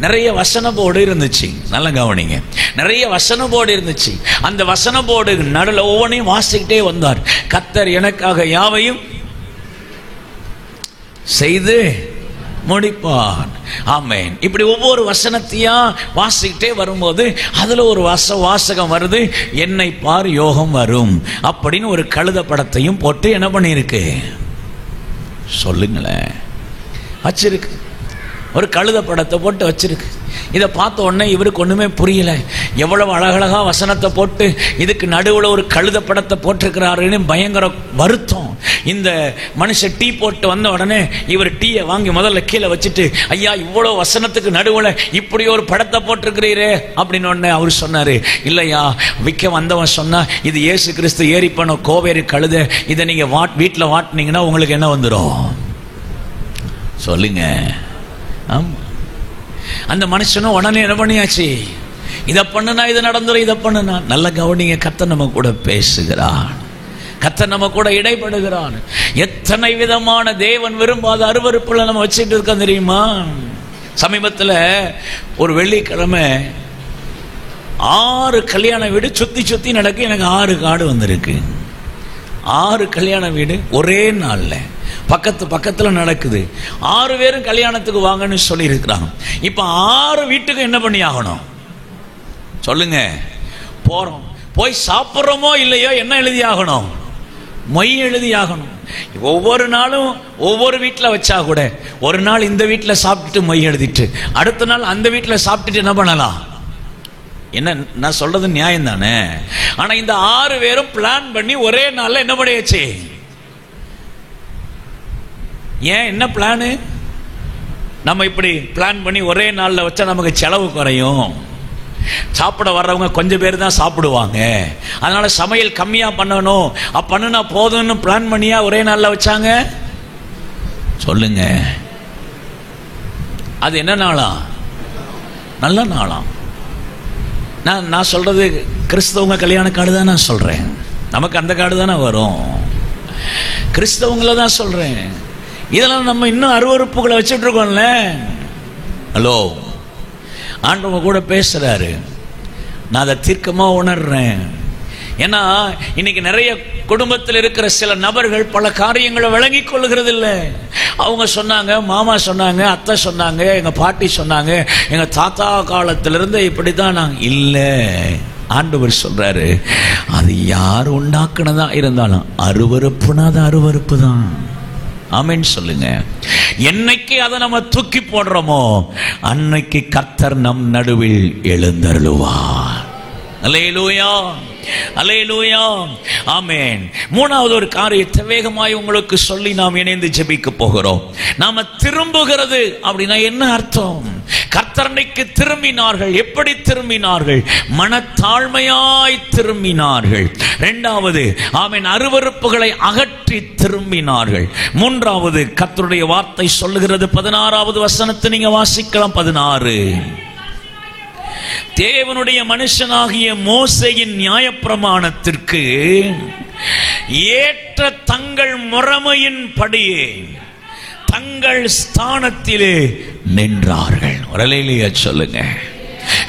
நிறைய வசன போர்டு இருந்துச்சு. நல்ல கவனிங்க, நிறைய வசன போர்டு இருந்துச்சு. அந்த வசன போர்டு நடுவில் ஒவ்வொன்றையும் வாசிக்கிட்டே வந்தார். கர்த்தர் எனக்காக யாவையும் செய்து முடிப்பான். ஆமென். இப்படி ஒவ்வொரு வசனத்தையா வாசிக்கிட்டே வரும்போது அதுல ஒரு வாசகம் வருது, என்னை பார் யோகம் வரும் அப்படின்னு ஒரு கழுத படத்தையும் போட்டு என்ன பண்ணிருக்கு சொல்லுங்களேன், வச்சிருக்கு. ஒரு கழுத படத்தை போட்டு வச்சிருக்கு. இதை பார்த்த உடனே இவருக்கு ஒண்ணுமே புரியல. எவ்வளவு அழகழகா வசனத்தை போட்டு இதுக்கு நடுவில் ஒரு கழுத படத்தை போட்டிருக்கிறாருன்னு பயங்கர வருத்தம். இந்த மனுஷன் டீ போட்டு வந்த உடனே இவர் டீயை வாங்கி முதல்ல கீழே வச்சுட்டு, ஐயா இவ்வளவு வசனத்துக்கு நடுவில் இப்படி ஒரு படத்தை போட்டிருக்கிறீரே அப்படின்னு உடனே அவர் சொன்னாரு, இல்லையா விற்க வந்தவன் சொன்னா இது இயேசு கிறிஸ்து ஏறி போன கோவேரி கழுத, இதை நீங்க வீட்டில் வாட்டினீங்கன்னா உங்களுக்கு என்ன வந்துடும் சொல்லுங்க. அந்த மனுஷனும் உடனே என்ன பண்ணியாச்சு, இதை பண்ணுனா இது நடந்துடும், இதை பண்ணுனா. நல்ல கவனிங்க, கர்த்தர் நம்ம கூட பேசுகிறான், கர்த்தர் நம்ம கூட இடைப்படுகிறான். எத்தனை விதமான தேவன் விரும்பாத அருவருப்புல நம்ம வச்சுட்டு இருக்கோம் தெரியுமா? சமீபத்தில் ஒரு வெள்ளிக்கிழமை 6 கல்யாண வீடு சுத்தி சுத்தி நடக்கு. எனக்கு 6 கார்டு வந்திருக்கு. 6 கல்யாண வீடு ஒரே நாள்ல பக்கத்துல நடக்குது. 6 பேரும் கல்யாணத்துக்கு வாங்கன்னு சொல்லி இருக்கிறாங்க. இப்ப 6 வீட்டுக்கு என்ன பண்ணி ஆகணும் சொல்லுங்க? போறோம், போய் சாப்பிட்றோமோ இல்லையோ என்ன எழுதி ஆகணும்? மொய் எழுதி ஆகணும். ஒவ்வொரு நாளும் ஒவ்வொரு வீட்டில் வச்சா கூட ஒரு நாள் இந்த வீட்டில் சாப்பிட்டுட்டு மொய் எழுதிட்டு அடுத்த நாள் அந்த வீட்டில் சாப்பிட்டுட்டு என்ன பண்ணலாம்? என்ன நான் சொல்றது நியாயம் தானே? ஆனா இந்த 6 பேரும் பிளான் பண்ணி ஒரே நாள்ல என்ன பண்ணியாச்சு? ஏன் என்ன பிளானு? நம்ம இப்படி பிளான் பண்ணி ஒரே நாள்ல வச்சா நமக்கு செலவு குறையும். சாப்பிட வர்றவங்க கொஞ்சம் பேர் தான் சாப்பிடுவாங்க. அதனால சமையல் கம்மியா பண்ணணும், பண்ணுனா போதும்னு பிளான் பண்ணியா ஒரே நாள்ல வச்சாங்க சொல்லுங்க. அது என்ன நாளா? நல்ல நாளாம். நான் சொல்றது கிறிஸ்தவங்க கல்யாண கார்டு தான் நான் சொல்றேன். நமக்கு அந்த கார்டு தானே வரும். கிறிஸ்தவங்கள தான் சொல்றேன். இதெல்லாம் நம்ம இன்னும் அருவருப்புகளை வச்சுட்டு இருக்கோம்ல. ஹலோ, ஆண்டவங்க கூட பேசுறாரு. நான் அதை தீர்க்கமா உணர்றேன். ஏன்னா இன்னைக்கு நிறைய குடும்பத்தில் இருக்கிற சில நபர்கள் பல காரியங்களை விளங்கி கொள்ளுகிறது இல்லை. அவங்க சொன்னாங்க, மாமா சொன்னாங்க, அத்தை சொன்னாங்க, எங்க பாட்டி சொன்னாங்க, எங்க தாத்தா காலத்திலிருந்து இப்படிதான். நாங்க இல்லை, ஆண்டவர் சொல்றாரு, அது யார் உண்டாக்குனதா இருந்தாலும் அருவருப்புனா அது அருவருப்பு தான். ஆமென் சொல்லுங்க. என்னைக்கு அதை நம்ம தூக்கி போடுறோமோ அன்னைக்கு கர்த்தர் நம் நடுவில் எழுந்தருளுவார். அல்லேலூயா, அல்லேலூயா, ஆமென். மூணாவது ஒரு காரியத்தை வேகமாய் உங்களுக்கு சொல்லி நாம் இணைந்து ஜெபிக்க போகிறோம். நாம திரும்புகிறது அப்படின்னா என்ன அர்த்தம்? கர்த்தருக்கு திரும்பினார்கள். எப்படி திரும்பினார்கள்? மனத்தாழ்மையாய் திரும்பினார்கள். இரண்டாவது, ஆமென், அருவருப்புகளை அகற்றி திரும்பினார்கள். மூன்றாவது, கர்த்தருடைய வார்த்தை சொல்லுகிறது 16வது வசனத்தை நீங்க வாசிக்கலாம். 16, தேவனுடைய மனுஷனாகிய மோசேயின் நியாயப்பிரமாணத்திற்கு ஏற்ற தங்கள் முறைமையின் படியே தங்கள் ஸ்தானத்திலே நின்றார்கள். வரலையிலேயே சொல்லுங்க.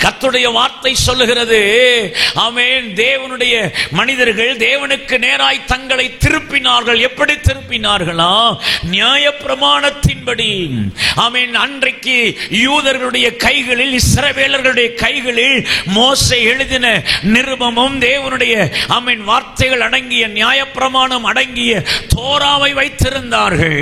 கர்த்தருடைய வார்த்தை சொல்லுகிறது, ஆமென், தேவனுடைய மனிதர்கள் தேவனுக்கு நேராய் தங்களை திருப்பினார்கள். எப்படி திருப்பினார்களா? நியாயப்பிரமாணத்தின்படி. ஆமென். அன்றைக்கு யூதர்களுடைய கைகளில், இஸ்ரவேலர்களுடைய கைகளில் மோசே எழுதின நிருபமும் தேவனுடைய ஆமென் வார்த்தைகள் அடங்கிய, நியாயப்பிரமாணம் அடங்கிய தோராவை வைத்திருந்தார்கள்.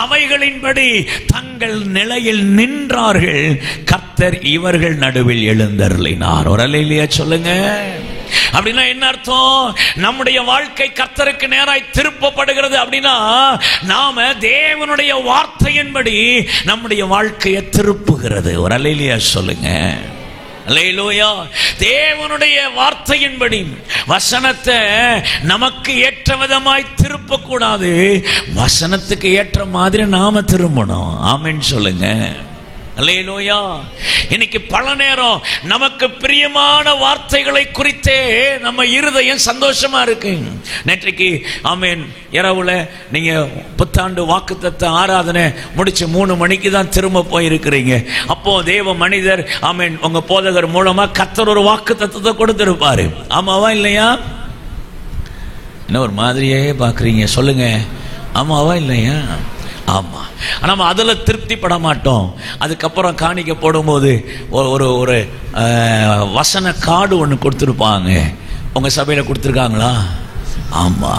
அவைகளின்படி தங்கள் நிலையில் நின்றார்கள். கர்த்தர் இவர்கள் நடுவில் எழுந்தருளினார். ஒரு அல்லேலூயா சொல்லுங்க. அப்படின்னா என்ன அர்த்தம்? நம்முடைய வாழ்க்கை கர்த்தருக்கு நேராய் திருப்பப்படுகிறது அப்படின்னா நாம தேவனுடைய வார்த்தையின்படி நம்முடைய வாழ்க்கையை திருப்புகிறது. ஒரு அல்லேலூயா சொல்லுங்க. அல்லேலூயா. தேவனுடைய வார்த்தையின்படி வசனத்தை நமக்கு ஏற்ற விதமாய் திருப்ப கூடாது, வசனத்துக்கு ஏற்ற மாதிரி நாம திரும்பணும். ஆமென் சொல்லுங்க. அல்லேலூயா. இன்னைக்கு பல நேரம் நமக்கு பிரியமான வார்த்தைகளை குறித்தே நம்ம இருதயம் சந்தோஷமா இருக்கு. நேற்றைக்கு ஆமென் இரவுல நீங்க புத்தாண்டு வாக்குத்தத்த ஆராதனை முடிச்சு 3 மணிக்கு தான் திரும்ப போயிருக்கிறீங்க. அப்போ தேவ மனிதர் ஆமென் உங்க போதகர் மூலமா கர்த்தர் ஒரு வாக்குத்தத்தத்தை கொடுத்திருப்பாரு. ஆமாவா இல்லையா? என்ன ஒரு மாதிரியே பாக்குறீங்க, சொல்லுங்க. ஆமாவா இல்லையா? ஆமா. நம்ம அதில் திருப்திப்பட மாட்டோம். அதுக்கப்புறம் காணிக்க போடும்போது ஒரு ஒரு வசன கார்டு ஒன்று கொடுத்துருப்பாங்க. உங்க சபையில் கொடுத்துருக்காங்களா? ஆமா,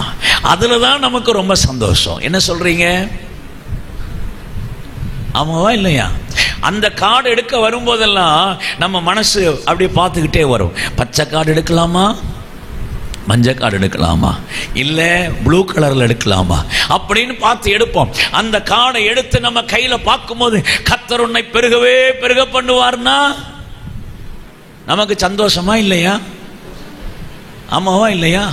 அதுல தான் நமக்கு ரொம்ப சந்தோஷம். என்ன சொல்றீங்க? ஆமாவா இல்லையா? அந்த கார்டு எடுக்க வரும்போதெல்லாம் நம்ம மனசு அப்படியே பார்த்துக்கிட்டே வரும். பச்சை கார்டு எடுக்கலாமா, மஞ்சள் கார்டு எடுக்கலாமா, இல்ல ப்ளூ கலர்ல எடுக்கலாமா அப்படின்னு பார்த்து எடுப்போம். அந்த கார்டை எடுத்து நம்ம கையில பார்க்கும்போது கர்த்தர் உன்னை பெருகவே பெருக பண்ணுவார்னா நமக்கு சந்தோஷமா இல்லையா? ஆமாவா இல்லையா?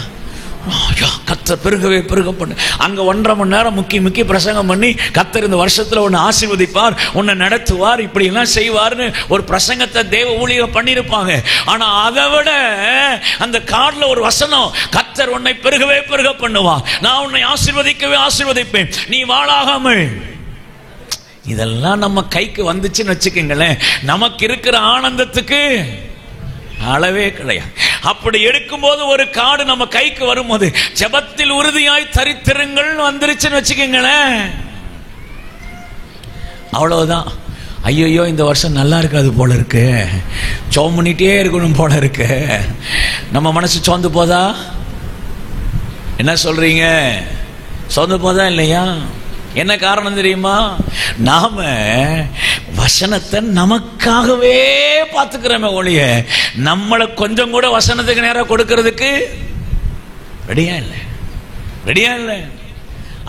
கர்த்தர் பெருகவே பெருக பண்ணு. அங்க 1.5 மணி நேரம் முக்கி பிரசங்கம் பண்ணி கர்த்தர் இந்த வருஷத்துல உன்னை ஆசீர்வதிப்பார், உன்னை நடத்துவார், இப்படி எல்லாம் செய்வார்னு ஒரு பிரசங்கத்தை தேவ ஊழியம் பண்ணிருப்பாங்க. ஆனா அதை விட அந்த கார்டுல ஒரு வசனம், கர்த்தர் உன்னை பெருகவே பெருக பண்ணுவா, நான் உன்னை ஆசீர்வதிக்கவே ஆசீர்வதிப்பேன், நீ வாழாகாமல். இதெல்லாம் நம்ம கைக்கு வந்துச்சுன்னு வச்சுக்கோங்களேன், நமக்கு இருக்கிற ஆனந்தத்துக்கு அளவே கிடையாது. அப்படி எடுக்கும்போது ஒரு கார்டு நம்ம கைக்கு வரும்போது ஜெபத்தில் உறுதியாய் தரித்திருங்கள் வந்துருச்சுன்னு வச்சுக்கோங்களேன், அவ்வளவுதான். ஐயோ இந்த வருஷம் நல்லா இருக்காது போல இருக்கு, சோம் பண்ணிட்டே இருக்கணும் போல இருக்கு. நம்ம மனசு சோர்ந்து போதா? என்ன சொல்றீங்க? சோர்ந்து போதா இல்லையா? என்ன காரணம் தெரியுமா? நாம வசனத்தை நமக்காகவே பார்த்துக்கிறோமே ஒழிய நம்மளை கொஞ்சம் கூட வசனத்துக்கு நேரம் கொடுக்கிறதுக்கு ரெடியா இல்லை.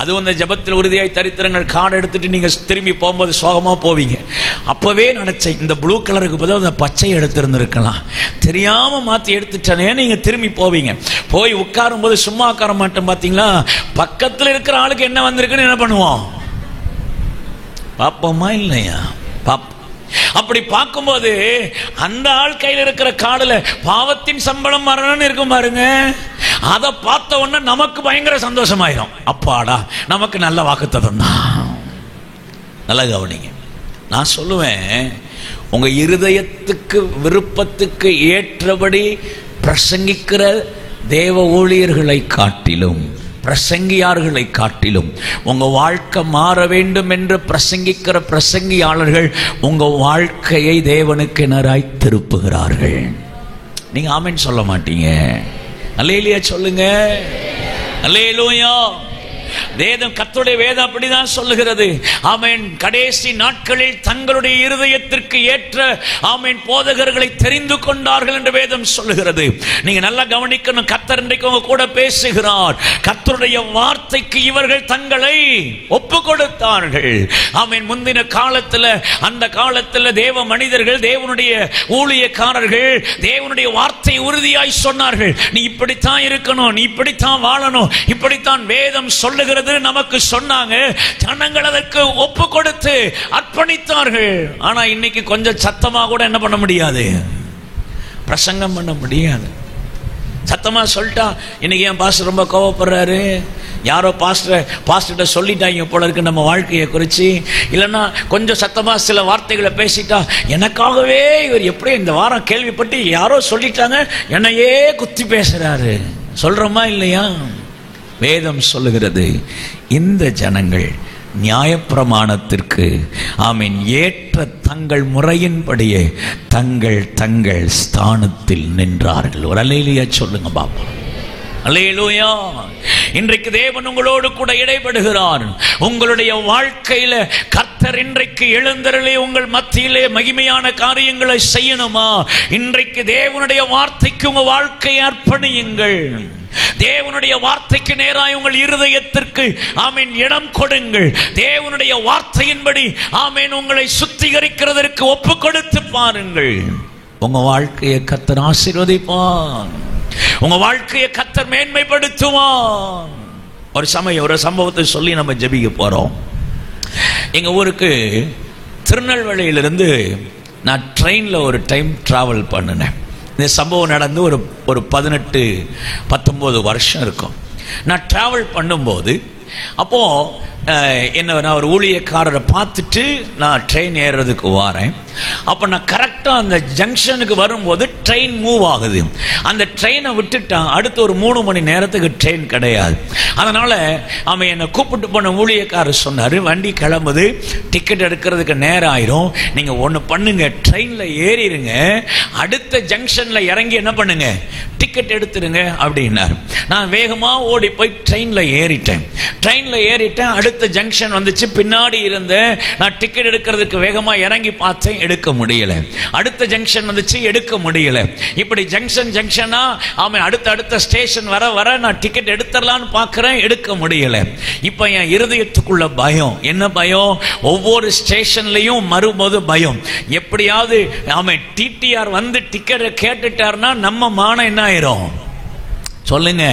அதுவும் இந்த ஜெபத்தில் உறுதியாய் தரித்திரங்கள் கார்டு எடுத்துட்டு நீங்க திரும்பி போகும்போது சோகமா போவீங்க. அப்பவே நினைச்சேன் இந்த ப்ளூ கலருக்கு பதிலாக அந்த பச்சை எடுத்திருந்திருக்கலாம், தெரியாம மாத்தி எடுத்துட்டானே. நீங்க திரும்பி போவீங்க. போய் உட்காரும் போது சும்மா உட்கார மாட்டோம். பாத்தீங்களா, பக்கத்துல இருக்கிற ஆளுக்கு என்ன வந்திருக்குன்னு என்ன பண்ணுவோம்? பாப்போமா இல்லையா? அப்படி பார்க்கும்போது அந்த ஆள் கையில் இருக்கிற கார்டுல பாவத்தின் சம்பளம் மரணம்னு இருக்கும் பாருங்க. அதை பார்த்த உடனே நமக்கு பயங்கர சந்தோஷமாயிரும். அப்பாடா, நமக்கு நல்ல வாக்குத்தத்தம் தான். நல்ல கவனிங்க, நான் சொல்லுவேன், உங்க இருதயத்துக்கு விருப்பத்துக்கு ஏற்றபடி பிரசங்கிக்கிற தேவ ஊழியர்களை காட்டிலும், பிரசங்கியார்களை காட்டிலும் உங்க வாழ்க்கை மாற வேண்டும் என்று பிரசங்கிக்கிற பிரசங்கியாளர்கள் உங்க வாழ்க்கையை தேவனுக்கு நேராய் திருப்புகிறார்கள். நீங்க ஆமென் சொல்ல மாட்டீங்க. அல்லேலூயா சொல்லுங்க. அல்லேலூயா. வேதம், கர்த்தருடைய வேதம் அப்படிதான் சொல்லுகிறது. ஆமென். கடைசி நாட்களில் தங்களுடைய இருதயத்திற்கு ஏற்ற ஆமென் போதகர்களை தெரிந்து கொண்டார்கள் என்று வேதம் சொல்லுகிறது. நீங்க நல்லா கவனிக்கணும். கர்த்தர் இன்றைக்கு உங்க கூட பேசுகிறார். கர்த்தருடைய வார்த்தைக்கு இவர்கள் தங்களை ஒப்பு கொடுத்தார்கள். ஆமென். முந்தின காலத்துல, அந்த காலத்துல தேவ மனிதர்கள், தேவனுடைய ஊழியக்காரர்கள் தேவனுடைய வார்த்தை உறுதியாய் சொன்னார்கள். நீ இப்படித்தான் இருக்கணும், நீ இப்படித்தான் வாழணும், இப்படித்தான் வேதம் சொல்லுகிறது நமக்கு சொன்னாங்க. ஜனங்கள் அதற்கு ஒப்பு கொடுத்து அர்ப்பணித்தார்கள். ஆனா இன்னைக்கு கொஞ்சம் சத்தமா கூட என்ன பண்ண முடியாது, பிரசங்கம் பண்ண முடியாது. சத்தமா சொல்லிட்டா இன்னைக்கு என் பாஸ்டர் ரொம்ப கோவப்படுறாரு, யாரோ பாஸ்டர்கிட்ட சொல்லிட்டாங்க போல இருக்கு நம்ம வாழ்க்கையை குறிச்சு, இல்லைன்னா கொஞ்சம் சத்தமா சில வார்த்தைகளை பேசிட்டா, எனக்காகவே இவர் எப்படி இந்த வாரம் கேள்விப்பட்டு யாரோ சொல்லிட்டாங்க என்னையே குத்தி பேசுறாரு, சொல்றோமா இல்லையா? வேதம் சொல்லுகிறது, இந்த ஜனங்கள் நியாயப்பிரமாணத்திற்கு ஆமீன் ஏற்ற தங்கள் முறையின்படியே தங்கள் தங்கள் ஸ்தானத்தில் நின்றார்கள். ஒரு அல்லேலூயா சொல்லுங்க பாப்பா. அல்லேலூயா. இன்றைக்கு தேவன் உங்களோடு கூட இடைபடுகிறார். உங்களுடைய வாழ்க்கையில கர்த்தர் இன்றைக்கு எழுந்தருளி உங்கள் மத்தியிலே மகிமையான காரியங்களை செய்யணுமா? இன்றைக்கு தேவனுடைய வார்த்தைக்கு உங்க வாழ்க்கையை அர்ப்பணியுங்கள். தேவனுடைய வார்த்தைக்கு நேராய் உங்கள் இருதயத்திற்கு ஆமீன் இடம் கொடுங்கள். தேவனுடைய வார்த்தையின்படி ஆமீன் உங்களை சுத்திகரிக்கிறதற்கு ஒப்பு கொடுத்து பாருங்கள். உங்க வாழ்க்கையை கர்த்தர் ஆசீர்வதிப்பார். உங்க வாழ்க்கையை கர்த்தர் மேன்மைப்படுத்துவார். ஒரு சமயம் ஒரு சம்பவத்தை சொல்லி நம்ம ஜெபிக்க போறோம். எங்க ஊருக்கு திருநெல்வேலியிலிருந்து நான் ட்ரெயினில் ஒரு டைம் ட்ராவல் பண்ணினேன். இந்த சம்பவம் நடந்து ஒரு 18-19 வருஷம் இருக்கும். நான் ட்ராவல் பண்ணும்போது அப்போது நான் ஒரு ஊழியக்காரரை பார்த்துட்டு நான் ட்ரெயின் ஏறுறதுக்கு வரேன். அப்போ நான் கரெக்டாக அந்த ஜங்ஷனுக்கு வரும்போது ட்ரெயின் மூவ் ஆகுது. அந்த ட்ரெயினை விட்டுட்டான். அடுத்த ஒரு 3 மணி நேரத்துக்கு ட்ரெயின் கிடையாது. அதனால் அவன் என்னை கூப்பிட்டு போன ஊழியக்காரர் சொன்னார், வண்டி கிளம்புது, டிக்கெட் எடுக்கிறதுக்கு நேரம் ஆயிரும், நீங்கள் ஒன்று பண்ணுங்க, ட்ரெயினில் ஏறிடுங்க, அடுத்த ஜங்ஷனில் இறங்கி என்ன பண்ணுங்க, டிக்கெட் எடுத்துருங்க அப்படின்னார். நான் வேகமாக ஓடி போய் ட்ரெயினில் ஏறிட்டேன். அடுத்த ஜங்ஷன் வந்துச்சு, பின்னாடி இருந்த நான் டிக்கெட் எடுக்கிறதுக்கு வேகமாக இறங்கி பார்த்தேன், எடுக்க முடியல. அடுத்த ஜங்ஷன் வந்துச்சு, எடுக்க முடியல. இப்படி ஜங்ஷனா அவன் அடுத்த ஸ்டேஷன் வர நான் டிக்கெட் எடுத்துடலான்னு பார்க்கிறேன், எடுக்க முடியல. இப்ப என் இருதயத்துக்குள்ள பயம். என்ன பயம்? ஒவ்வொரு ஸ்டேஷன்லயும் மறுபோது பயம். எப்படியாவது அவன் டிடிஆர் வந்து டிக்கெட் கேட்டுட்டார்னா நம்ம மானம் என்ன ஆயிரும் சொல்லுங்க,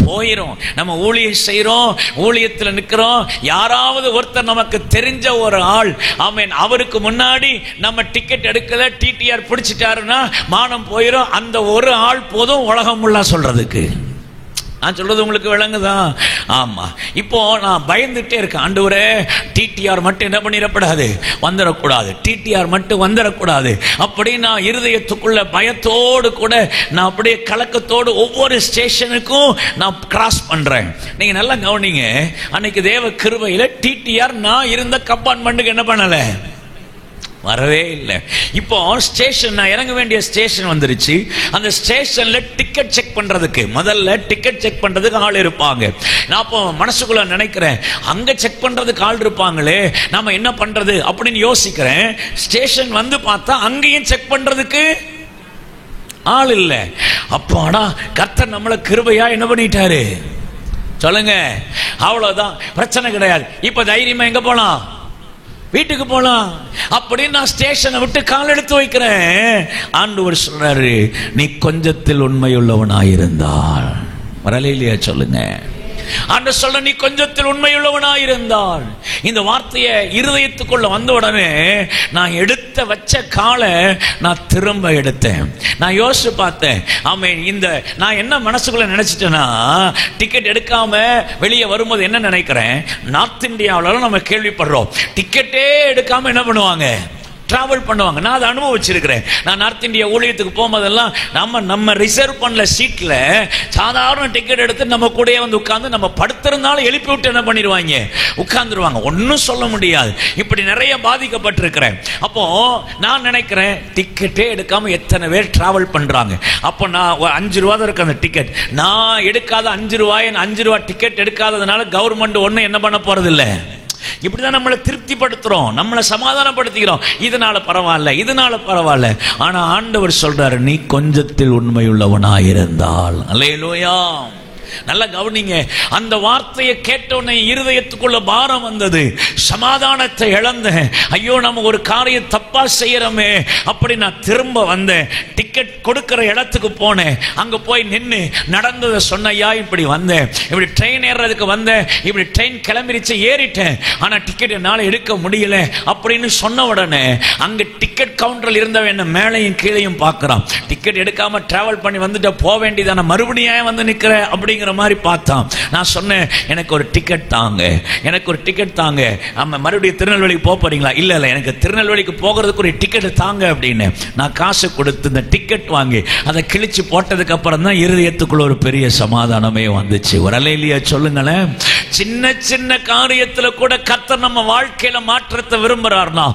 போயிரும். நம்ம ஊழியம் செய்யறோம், ஊழியத்தில் நிற்கிறோம், யாராவது ஒருத்தர் நமக்கு தெரிஞ்ச ஒரு ஆள் அவருக்கு முன்னாடி நம்ம டிக்கெட் எடுக்கல, டிடிஆர் பிடிச்சிட்டாருன்னா மானம் போயிரும். அந்த ஒரு ஆள் போதும் உலகம் முள்ளா சொல்றதுக்கு. நான் சொல்றது உங்களுக்கு விளங்குதான்? ஆமா. இப்போ நான் பயந்துட்டே இருக்கேன், ஆண்டவரே டிடிஆர் மட்டும் என்ன பண்ணிடக்கூடாது, வந்துடக்கூடாது, டிடிஆர் மட்டும் வந்துடக்கூடாது. அப்படி நான் இருதயத்துக்குள்ள பயத்தோடு கூட நான் அப்படியே கலக்கத்தோடு ஒவ்வொரு ஸ்டேஷனுக்கும் நான் கிராஸ் பண்றேன். நீங்க நல்லா கவனிங்க, அன்னைக்கு தேவ கிருபையில டிடிஆர் நான் இருந்த கம்பார்ட்மெண்ட்டுக்கு என்ன பண்ணல, வரவே இல்லை. இப்போ ஸ்டேஷன், நான் இறங்க வேண்டிய ஸ்டேஷன் வந்துருச்சு. அந்த ஸ்டேஷன்ல டிக்கெட் செக் பண்றதுக்கு, முதல்ல டிக்கெட் செக் பண்றதுக்கு ஆள் இருப்பாங்க. நான் அப்போ மனசுக்குள்ள நினைக்கிறேன், அங்க செக் பண்றதுக்கு ஆள் இருப்பாங்களே, நாம என்ன பண்றது அப்படின்னு யோசிக்கிறேன். ஸ்டேஷன் வந்து பார்த்தா அங்கேயும் செக் பண்றதுக்கு ஆள் இல்லை. அப்பாடா, கர்த்தர் நம்மள கிருபையா என்ன பண்ணிட்டாரு சொல்லுங்க. அவ்வளவுதான், பிரச்சனை கிடையாது. இப்ப தைரியமா எங்க போலாம், வீட்டுக்கு போலாம். அப்படின்னு நான் ஸ்டேஷனை விட்டு கால் எடுத்து வைக்கிறேன். ஆண்டவர் சொல்றாரு, நீ கொஞ்சத்தில் உண்மையுள்ளவனாயிருந்தால், வரல இல்லையா சொல்லுங்க. ஆண்டவர் சொல்ற, நீ கொஞ்சத்தில் உண்மையுள்ளவனாயிருந்தால். இந்த வார்த்தையை இருதயத்துக்குள்ள வந்த உடனே நான் எடுத்த வச்ச காலை நான் திரும்ப எடுத்தேன். நான் யோசிச்சு பார்த்தேன், ஆமென். நான் என்ன மனசுக்குள்ள நினைச்சிட்டேன்னா, டிக்கெட் எடுக்காம வெளியே வரும்போது என்ன நினைக்கிறேன், நார்த் இந்தியாவில நம்ம கேள்விப்படுறோம், டிக்கெட்டே எடுக்காம என்ன பண்ணுவாங்க, டிராவல் பண்ணுவாங்க. நான் அதை அனுபவிச்சிருக்கிறேன். நான் நார்த் இந்தியா ஊழியத்துக்கு போகும்போதெல்லாம் நம்ம ரிசர்வ் பண்ணல சீட்ல சாதாரண டிக்கெட் எடுத்து நம்ம கூடயே வந்து உட்கார்ந்து, நம்ம படுத்திருந்தாலும் எழுப்பி விட்டு என்ன பண்ணிடுவாங்க, உட்கார்ந்துருவாங்க. ஒன்னும் சொல்ல முடியாது. இப்படி நிறைய பாதிக்கப்பட்டிருக்கிறேன். அப்போ நான் நினைக்கிறேன், டிக்கெட்டே எடுக்காம எத்தனை பேர் டிராவல் பண்றாங்க. அப்போ நான் 5 ரூபா தான் இருக்கு அந்த டிக்கெட், நான் எடுக்காத 5 ரூபா டிக்கெட் எடுக்காததுனால கவர்மெண்ட் ஒன்னும் என்ன பண்ண போறது இல்லை. இப்படிதான் நம்மளை திருப்திப்படுத்துறோம், நம்மளை சமாதானப்படுத்திக்கிறோம். இதனால பரவாயில்ல. ஆனா ஆண்டவர் சொல்றாரு, நீ கொஞ்சத்தில் உண்மையுள்ளவனாயிருந்தால். அல்லேலூயா. நல்லா கவனிங்க. அந்த வார்த்தையை கேட்டோன்னே இருதயத்துக்குள்ள பாரம் வந்தது, சமாதானத்தை இழந்தேன். ஐயோ, நம்ம ஒரு காரியம் தப்பா செய்யறோமே. அப்படி நான் திரும்ப வந்தேன், டிக்கெட் கொடுக்கிற இடத்துக்கு போனேன். அங்க போய் நின்று நடந்ததை சொன்னையா, இப்படி வந்தேன், இப்படி ட்ரெயின் ஏறதுக்கு வந்தேன், இப்படி ட்ரெயின் கிளம்பிருச்சு, ஏறிட்டேன், ஆனா டிக்கெட் என்னால எடுக்க முடியல அப்படின்னு சொன்ன உடனே அங்க டிக்கெட் கவுண்டரில் இருந்தவன் என்ன மேலையும் கீழையும் பார்க்கிறான். டிக்கெட் எடுக்காம டிராவல் பண்ணி வந்துட்டு போக வேண்டியதான, மறுபடியும் வந்து நிக்கிற அப்படிங்கிற மாதிரி பார்த்தான். நான் சொன்னேன், எனக்கு ஒரு டிக்கெட் தாங்க. மறுபடியும் திருநெல்வேலிக்கு போறீங்களா? இல்ல, எனக்கு திருநெல்வேலிக்கு போகிறதுக்கு ஒரு டிக்கெட் தாங்க அப்படின்னு நான் காசு கொடுத்து இந்த டிக்கெட் வாங்கி அதை கிழிச்சு போட்டதுக்கு அப்புறம் தான் இருதயத்துக்குள்ள ஒரு பெரிய சமாதானமே வந்துச்சு. ஒரு அல்லேலூயா சொல்லுங்களேன். சின்ன சின்ன காரியத்துல கூட கர்த்தர் நம்ம வாழ்க்கையில மாற்றத்தை விரும்புறார்னா,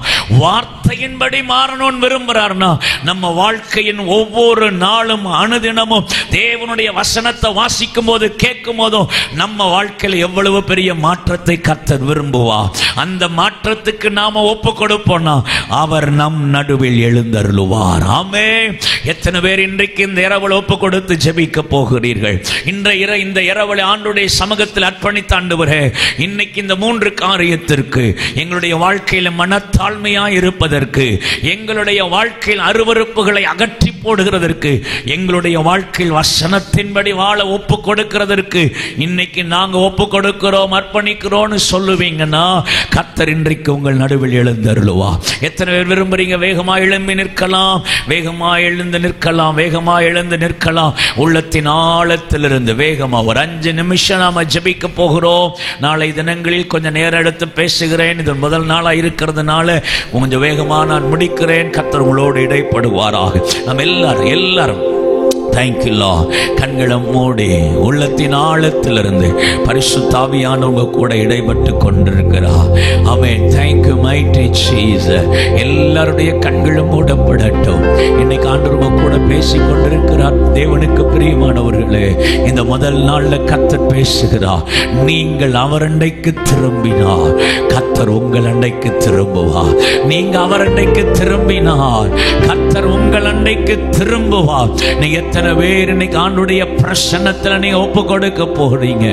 வார்த்தையின்படி மாறணும்னு விரும்புறார்னா, நம்ம வாழ்க்கையின் ஒவ்வொரு நாளும் அனுதினமும் தேவனுடைய வசனத்தை வாசிக்கும் போது, கேட்கும் போதும் நம்ம வாழ்க்கையில் எவ்வளவு பெரிய மாற்றத்தை கர்த்தர் விரும்புவார். அந்த மாற்றத்துக்கு நாம ஒப்பு கொடுப்போம்னா அவர் நம் நடுவில் எழுந்தருளுவார். ஆமென். எத்தனை பேர் இன்றைக்கு இந்த இரவில் ஒப்பு கொடுத்து ஜெபிக்க போகிறீர்கள்? இந்த இரவில் ஆண்டவருடைய சமூகத்தில் அர்ப்பணித்த ஆண்டவரே, இன்னைக்கு இந்த 3 காரியத்திற்கு எங்களுடைய வாழ்க்கையில மனத்தாழ்மையா இருப்பதற்கு மாற்றுகிறதற்கு, எங்களுடைய வாழ்க்கையில் அருவருப்புகளை அகற்றி போடுகிறதற்கு, எங்களுடைய வாழ்க்கையில் வசனத்தின்படி வாழ ஒப்பு கொடுக்கிறதற்கு இன்னைக்கு நாங்க ஒப்பு கொடுக்கிறோம், அர்ப்பணிக்கிறோம்னு சொல்லுவீங்கன்னா கர்த்தர் இன்றைக்கு உங்கள் நடுவில் எழுந்தருளுவா. எத்தனை பேர் விரும்புறீங்க? வேகமா எழும்பி நிற்கலாம், வேகமா எழுந்து நிற்கலாம், வேகமா எழுந்து நிற்கலாம். உள்ளத்தின் ஆழத்திலிருந்து வேகமா ஒரு 5 நிமிஷம் நாம ஜெபிக்க போகிறோம். நாளை தினங்களில் கொஞ்சம் நேரம் எடுத்து பேசுகிறேன். இது முதல் நாளா இருக்கிறதுனால கொஞ்சம் வேகமா நான் முடிக்கிறேன். கர்த்தர் உங்களோடு இடைப்படுவாராக. நம்ம எல்லாரும் தேங்க்யூ லார்ட். கண்களை மூடி உள்ளத்தின் ஆழத்திலிருந்து பரிசுத்த ஆவியானவங்க கூட இடைப்பட்டு கொண்டிருக்கிறார். ஆமென். Thank you mighty Jesus. எல்லாருடைய கண்களும் மூடப்படட்டும். இன்னைக்கு ஆண்டவர் கூட பேசிக் கொண்டிருக்கிறார். தேவனுக்கு பிரியமானவர்களே, இந்த முதல் நாள்ல கர்த்தர் பேசுகிறார். நீங்கள் அவர் அண்டைக்கு திரும்பினார், கர்த்தர் உங்கள் அண்டைக்கு திரும்புவார். நீங்க அவர் அண்டைக்கு திரும்பினார், கர்த்தர் உங்கள் அண்டைக்கு திரும்புவார். நீங்க எத்தனை பேர் இன்னைக்கு ஆண்டுடைய பிரசன்னத்தில் நீங்க ஒப்பு கொடுக்க போகிறீங்க?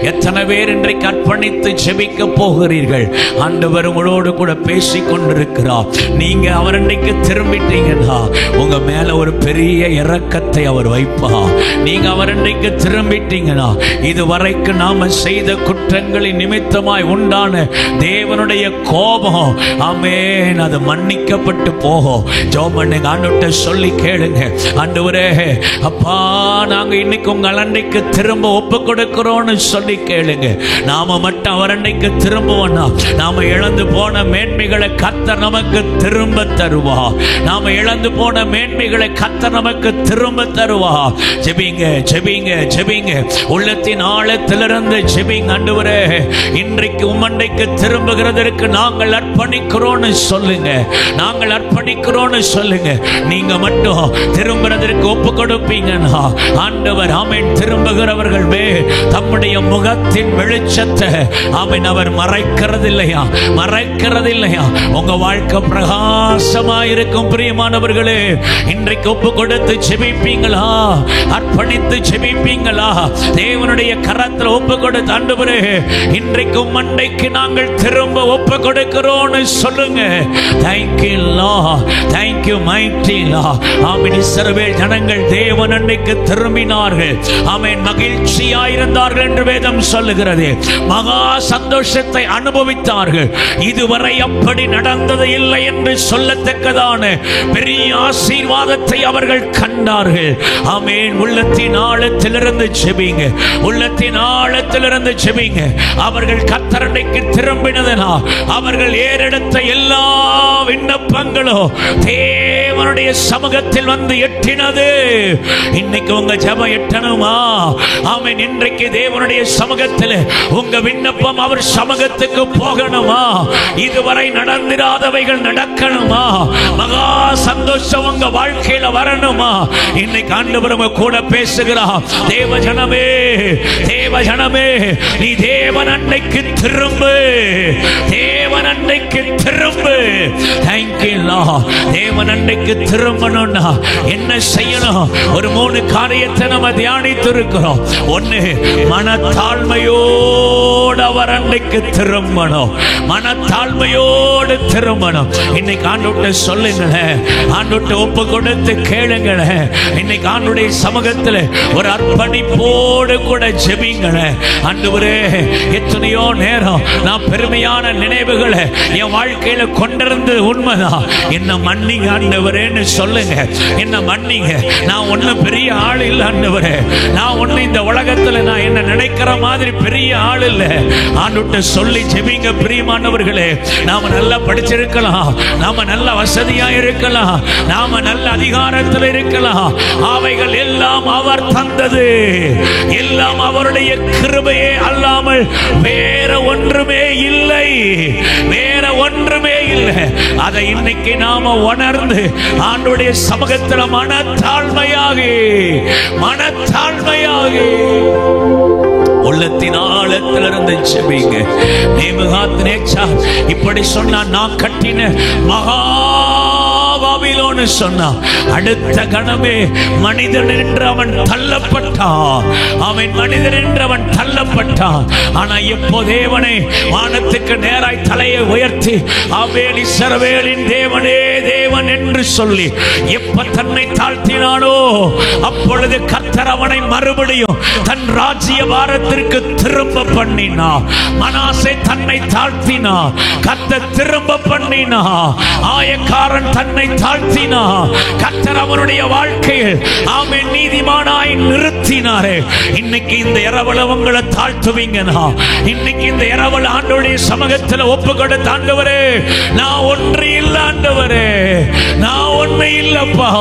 எத்தனை பேர் இன்றைக்கு அர்ப்பணித்து ஜெபிக்க போகிறீர்கள்? ஆண்டவர் உங்களோடு கூட பேசிக் கொண்டிருக்கிறார். நீங்க அவர் அண்டைக்கு திரும்பிட்டீங்கன்னா உங்க மேல ஒரு பெரிய இரக்கத்தை அவர் வைப்பார். நீங்க அவர் அண்டைக்கு திரும்பிட்டீங்கன்னா இதுவரைக்கும் நாம செய்த குற்றங்களின் நிமித்தமாய் உண்டான தேவனுடைய கோபம், ஆமென், அது மன்னிக்கப்பட்டு போகும். ஜெபம் பண்ணுங்க, ஆண்டவர்ட்ட சொல்லி கேளுங்க. ஆண்டவரே, அப்பா, நாங்க இன்னைக்கு உங்க அண்டைக்கு திரும்ப ஒப்பு கொடுக்கிறோம்னு சொல்லி கேளுங்க. நாம மட்டும் அவர் அண்டைக்கு திரும்புவோம்னா நாம இழந்து போன மேன்மைகளை கர்த்தர் நமக்கு திரும்ப தருவா. நாம இழந்து போன மேன்மைகளை கர்த்தர் நமக்கு திரும்ப தருவா. ஜெபிங்க, ஜெபிங்க, ஜெபிங்க. உள்ளத்தின் ஆழத்திலிருந்து ஜெபிங்க. ஆண்டவரே, இன்றைக்கு உம்மண்டைக்கு திரும்புகிறதற்கு நாங்கள் அர்ப்பணிக்கிறோம்னு சொல்லுங்க. நாங்கள் அர்ப்பணிக்கிறோம்னு சொல்லுங்க. நீங்க மட்டும் திரும்புறதற்கு ஒப்பு கொடுப்பீங்கன்னா ஆண்டவர், ஆமென், திரும்புகிறவர்கள் தம்முடைய முகத்தின் வெளிச்சத்தை, ஆமென், அவர் மறைக்கிறதில்லையா, மறைக்கிறதில்லையா. உங்க வாழ்க்கை பிரகாசமா இருக்கும். பிரியமானவர்களே, இன்றைக்கு ஒப்பு கொடுத்து ஜெபிப்பீங்களா? அர்ப்பணித்து ஜெபிப்பீங்களா? தேவனுடைய கரத்தில் ஒப்பு கொடுத்து, ஆண்டவரே, இன்றைக்கு மண்டைக்கு நாங்கள் திரும்ப ஒப்பு கொடுக்கிறோம்னு சொல்லுங்க. Thank you Lord, thank you mighty Lord. Amen. இஸ்ரவேல் ஜனங்கள் தேவன் அண்டைக்கு திரும்பினார்கள். ஆமென். மகிழ்ச்சியாயிருந்தார்கள் என்று வேதம் சொல்லுகிறது. மகா சந்தோஷத்தை அனுபவித்தார்கள். இதுவரை அப்படி நடந்தது இல்லை என்று சொல்லத்தக்கதான பெரிய ஆசீர்வாதத்தை அவர்கள் கண்டார்கள். ஆமென். உள்ளத்தின் ஆழத்திலிருந்து ஜெபிங்க, உள்ளத்தின் ஆழத்திலிருந்து ஜெபிங்க. அவர்கள் கர்த்தர் அண்டைக்கு திரும்பினதனால் அவர்கள் ஏறெடுத்த எல்லா விண்ணப்பங்களும் தேவனுடைய சமூகத்தில் வந்து எட்டினது. இன்னைக்கு உங்க ஜெபம் எட்டணுமா? ஆமென். இன்றைக்கு தேவனுடைய சமூகத்தில் உங்க விண்ணப்பம் அவர் சமூகத்துக்கு போகணுமா? இதுவரை நடந்திராதவைகள் நடக்கணுமா? மகா சந்தோஷம் உங்க வாழ்க்கையில வரணுமா? இன்னைக்கு ஆண்டவர் உங்க கூட பேசுகிறார். தேவ ஜனமே, தேவ ஜனமே, நீ தேவன் அண்டைக்கு திரும்பு, தேவன் அண்டைக்கு திரும்பு. Thank you Lord. தேவன் அண்டைக்கு திரும்பணும்னா என்ன செய்யணும்? ஒரு 3 காரியத்தை நம்ம தியானித்து இருக்கிறோம். ஒன்று, மனத்தாழ்மையோடு அவர் அண்டைக்கு திரும்பணும். மனத்தாழ்மையோடு திரும்பணும். இன்னைக்கு ஆண்டவர்ட்ட சொல்லுங்களேன், ஆண்டவர்ட்ட ஒப்பு கொடுத்து கேளுங்களேன். இன்னைக்கு ஆண்டவருடைய சமூகத்தில் ஒரு அர்ப்பணிப்போடு கூட ஜெபிங்களேன். ஆண்டவரே, எத்தனையோ நேரம் நான் பெருமையான நினைவுகளை என் வாழ்க்கையில கொண்டிருந்து உண்மைதான். என்ன மன்னிங்க ஆண்டவரேன்னு சொல்லுங்க. என்ன மன்னிங்க. நான் ஒன்னும் பெரிய ஆள் இல்லை ஆண்டவரே. நான் ஒன்னும் இந்த உலகத்துல நான் என்ன நினைக்கிற மாதிரி பெரிய ஆள் இல்லை. ஆண்டவர்ட்ட சொல்லி ஜெபிங்க. பிரியமானவர்களே, நாம நல்லா படிச்சிருக்கலாம், நாம நல்ல வசதியா இருக்கலாம், நாம நல்ல அதிகாரத்தில் இருக்கலாம். அவைகள் எல்லாம் அவர் தந்தது. எல்லாம் அவருடைய கிருபையே அல்லாமல் வேற ஒன்றுமே இல்லை, வேற ஒன்றுமே இல்லை. அதை இன்னைக்கு நாம உணர்ந்து ஆண்டவருடைய சமூகத்தில் மனத்தாழ்மையாகி, மனத்தாழ்மையாகி உள்ளத்தின் ஆழத்திலிருந்து ஜெபிங்க. நேபுகாத்நேச்சார் இப்படி சொன்னான், நான் கட்டின மகா பாபிலோன் திரும்புவான்னு சொன்னா அடுத்த கணமே மனிதன் என்று அவன் தள்ளப்பட்டான். அவன் மனிதன் என்று அவன் தள்ளப்பட்டான். ஆனா எப்போ தேவனே வானத்துக்கு நேராய் தலையை உயர்த்தி ஆவேல் இஸ்ரவேலின் தேவனே தேவன் என்று சொல்லி எப்ப தன்னை தாழ்த்தினானோ அப்பொழுது கர்த்தர் அவனை மறுபடியும் தன் ராஜ்ய பாரத்திற்கு திரும்ப பண்ணினா. மனாசே தன்னை தாழ்த்தினா, கர்த்தர் திரும்ப பண்ணினா. ஆயக்காரன் தன்னை தாழ்த்தினா, கர்த்தர் அவனுடைய வாழ்க்கையில் ஆமென் நீதிமானாய் நிறுத்தினாரே. இன்னைக்கு இந்த இரவுல உங்களை தாழ்த்துவீங்கன்னா, இன்னைக்கு இந்த இரவுல ஆண்டவருடைய சமூகத்தில் ஒப்பு கொடுத்து ஆண்டவரே நான் ஒன்று இல்ல, ஆண்டவரே நான் ஒண்ணு இல்லப்பா,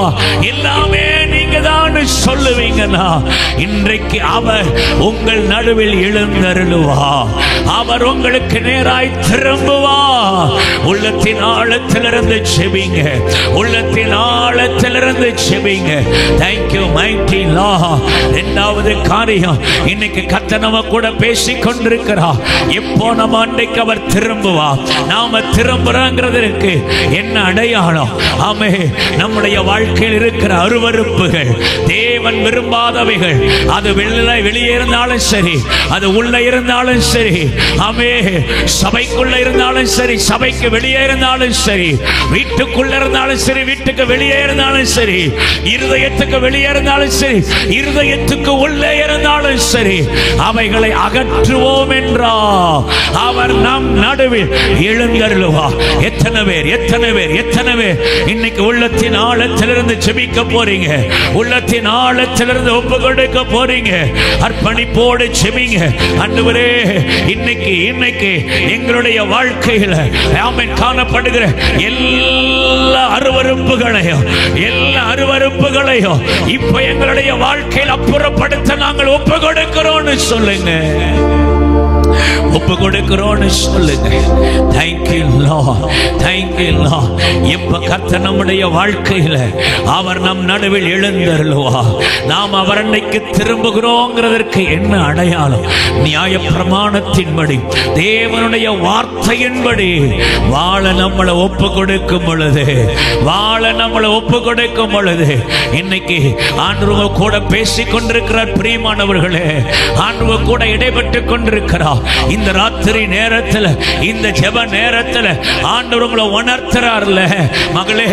எல்லாமே நீங்க தான் சொல்லுவீங்கன்னா இன்றைக்கு அவர் உங்கள் நடுவில் எழுந்தருளுவா. அவர் உங்களுக்கு நேராய் திரும்புவா. உள்ளத்தின் ஆழத்திலிருந்து செபிங்க, உள்ளத்தின் ஆழத்திலிருந்து செபிங்க. Thank you mighty Lord. இரண்டாவது காரியம், இன்னைக்கு கர்த்தர் நம்ம கூட பேசிக் கொண்டிருக்கிறார். எப்போ நம்ம அன்றைக்கு அவர் திரும்புவா, நாம திரும்புறோங்கிறதுக்கு என்ன அடையாளம்? ஆமே, நம்முடைய வாழ்க்கையில் இருக்கிற அருவருப்புகள், தேவன் விரும்பாதவைகள், அது வெளியே இருந்தாலும் சரி, அது உள்ள இருந்தாலும் சரி, ஆமே சபைக்குள்ள இருந்தாலும் சரி, சபைக்கு வெளியே இருந்தாலும் சரி, வீட்டுக்குள்ள இருந்தாலும் சரி, வீட்டுக்கு வெளியே இருந்தாலும் சரி, இருதயத்துக்கு வெளியே இருந்தாலும் சரி, இருதயத்துக்கு உள்ளே இருந்தாலும் சரி, அவைகளை அகற்றுவோம் என்றார் அவர் நம் நடுவில் எழுந்தருளுவா. எத்தனை பேர் எத்தனை பேர் எத்தனை பேர் இன்னைக்கு உள்ளத்தின் ஆழத்திலிருந்து செபிக்க போறீங்க, உள்ளத்தின் ஆழத்திலிருந்து ஒப்பு கொடுக்க போறீங்க? அர்ப்பணிப்போடு செபிங்க. ஆண்டவரே இன்னைக்கு இன்னைக்கு எங்களுடைய வாழ்க்கையில் ஆமென் காணப்படுகிற எல்லா அருவருப்புகளையும் இப்ப எங்களுடைய வாழ்க்கையில் அப்புறப்படுத்த நாங்கள் ஒப்பு கொடுக்கிறோம்னு சொல்லுங்க, ஒப்பு கொடுக்கிறோம்னு சொல்லுங்க. Thank you Lord, thank you Lord. இப்ப கர்த்தர் நம்முடைய வாழ்க்கையில அவர் நம் நடுவில் எழுந்தருளுவா. நாம் அவர் அன்னைக்கு திரும்புகிறோங்கிறதற்கு என்ன அடையாளம்? நியாய பிரமாணத்தின்படி, தேவனுடைய வார்த்தையின்படி வாழ நம்மளை ஒப்பு கொடுக்கும் பொழுது, வாழ நம்மளை ஒப்பு கொடுக்கும் பொழுது, இன்னைக்கு ஆண்டவர் கூட பேசிக் கொண்டிருக்கிறார். பிரியமானவர்களே, ஆண்டவர் கூட இடைப்பட்டு கொண்டிருக்கிறார். இந்த ராத்திரி நேரத்தில், இந்த ஜெப நேரத்தில் ஆண்டவர் உங்களை உணர்த்துறார்ல, மகளே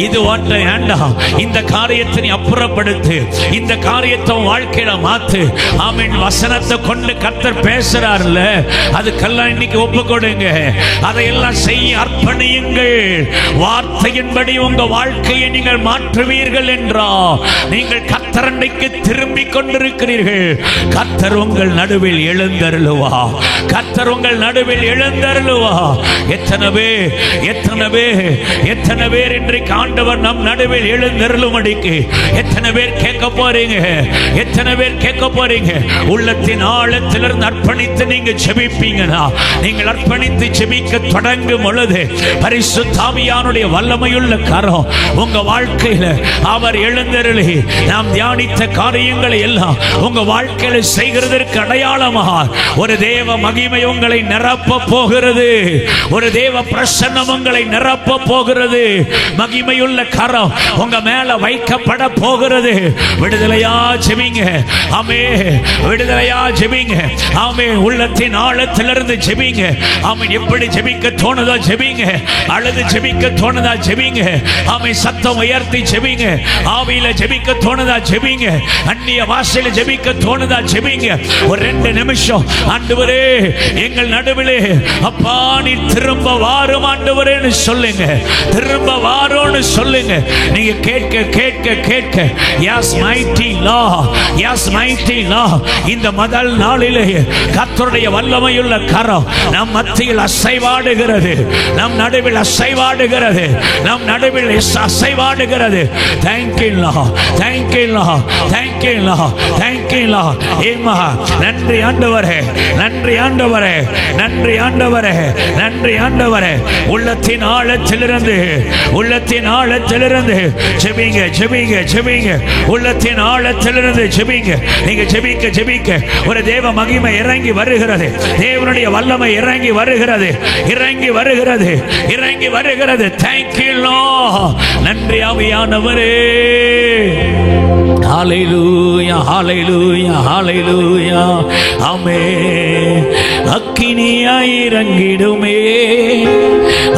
இது ஒன்றை வேண்டாம், இந்த காரியத்தை நீ அப்புறப்படுத்து, இந்த காரியத்தை வாழ்க்கையில மாத்து. ஆமென். வசனத்தை கொண்டு கர்த்தர் பேசுறார்ல, அதுக்கெல்லாம் இன்னைக்கு ஒப்பு கொடுங்க, அதையெல்லாம் செய்ய அர்ப்பணியுங்கள். வார்த்தையின்படி உங்க வாழ்க்கையை நீங்கள் மாற்றுவீர்கள் என்றா நீங்கள் கர்த்தர் அன்னைக்கு திரும்பிக் கொண்டிருக்கிறீர்கள். கர்த்தர் உங்கள் நடுவில் எழுந்தருளுவா, கர்த்தர் உங்கள் நடுவில் எழுந்தருளுவா. எத்தனை பேர் இன்றைக்கு ஆண்டவர் நம் நடுவில் எழுந்தருளும்படிக்கு எத்தனை பேர் கேட்க போறீங்க? எத்தனை பேர் கேட்க போறீங்க? உள்ளத்தின் ஆழத்திலிருந்து அர்ப்பணித்து நீங்க ஜெபிப்பீங்கன்னா, நீங்கள் அர்ப்பணித்து ஜெபிக்க தொடங்கும் பொழுது பரிசுத்த ஆவியானுடைய வல்லமையுள்ள கரம் உங்க வாழ்க்கையில அவர் எழுந்தருளி நாம் தியானித்த காரியங்களை எல்லாம் உங்க வாழ்க்கையில செய்கிறதற்கு அடையாளமாக ஒரு தேவ மகிமை உங்களை நிரப்ப போகிறது, ஒரு தேவ பிரசன்னம் உங்களை நிரப்ப போகிறது, மகிமையுள்ள கரம் உங்க மேல வைக்கப்பட போகிறது. விடுதலையா ஜெபிங்க, ஆமே, விடுதலையா ஜெபிங்க, ஆமே. உள்ளத்தின் ஆழத்திலிருந்து ஜெபிங்க, ஆமே. எப்படி ஜெபிக்க தோணுதோ ஜெபிங்க, அழுது ஜெபிக்க தோணுதா ஜெபிங்க, ஆமே. சத்தம் உயர்த்தி ஜெபிங்க, ஆவியில ஜெபிக்க தோணுதா ஜெபிங்க, அந்நிய வாசையில ஜெபிக்க தோணுதா ஜெபிங்க. ஒரு 2 நிமிஷம், ஆண்டவரே எங்கள் நடுவிலே அப்பா நீ திரும்ப வாரும் ஆண்டவரேன்னு சொல்லுங்க, திரும்ப வாரோன்னு சொல்லுங்க. நீங்க கேட்க கேட்க கேட்க yes mighty Lord, yes mighty Lord. இந்த முதல் நாளிலே கர்த்தருடைய வல்லமையுள்ள கரம் நம் மத்தியில் அசைவாடுகிறது, நம் நடுவில் அசைவாடுகிறது, நம் நடுவில் அசைவாடுகிறது. Thank you Lord, thank you Lord, thank you Lord, thank you Lord. ஏமா நன்றி ஆண்டவரே, நன்றி ஆண்டவரே, நன்றி ஆண்டவரே, நன்றி ஆண்டவரே. உள்ளத்தின் ஆழத்திலிருந்து, உள்ளத்தின் ஆழத்திலிருந்து ஜெபிங்க, ஜெபிங்க, ஜெபிங்க. உள்ளத்தின் ஆழத்திலிருந்து ஜெபிங்க. நீங்க ஜெபிக்க ஜெபிக்க ஒரு தேவ மகிமை இறங்கி வருகிறது, தேவனுடைய வல்லமை இறங்கி வருகிறது, இறங்கி வருகிறது, இறங்கி வருகிறது. Thank you Lord. நன்றி ஆவியானவரே. ஹல்லேலூயா, ஹல்லேலூயா, ஹல்லேலூயா. ஆமென். அக்கினியாய் இறங்கிடுமே,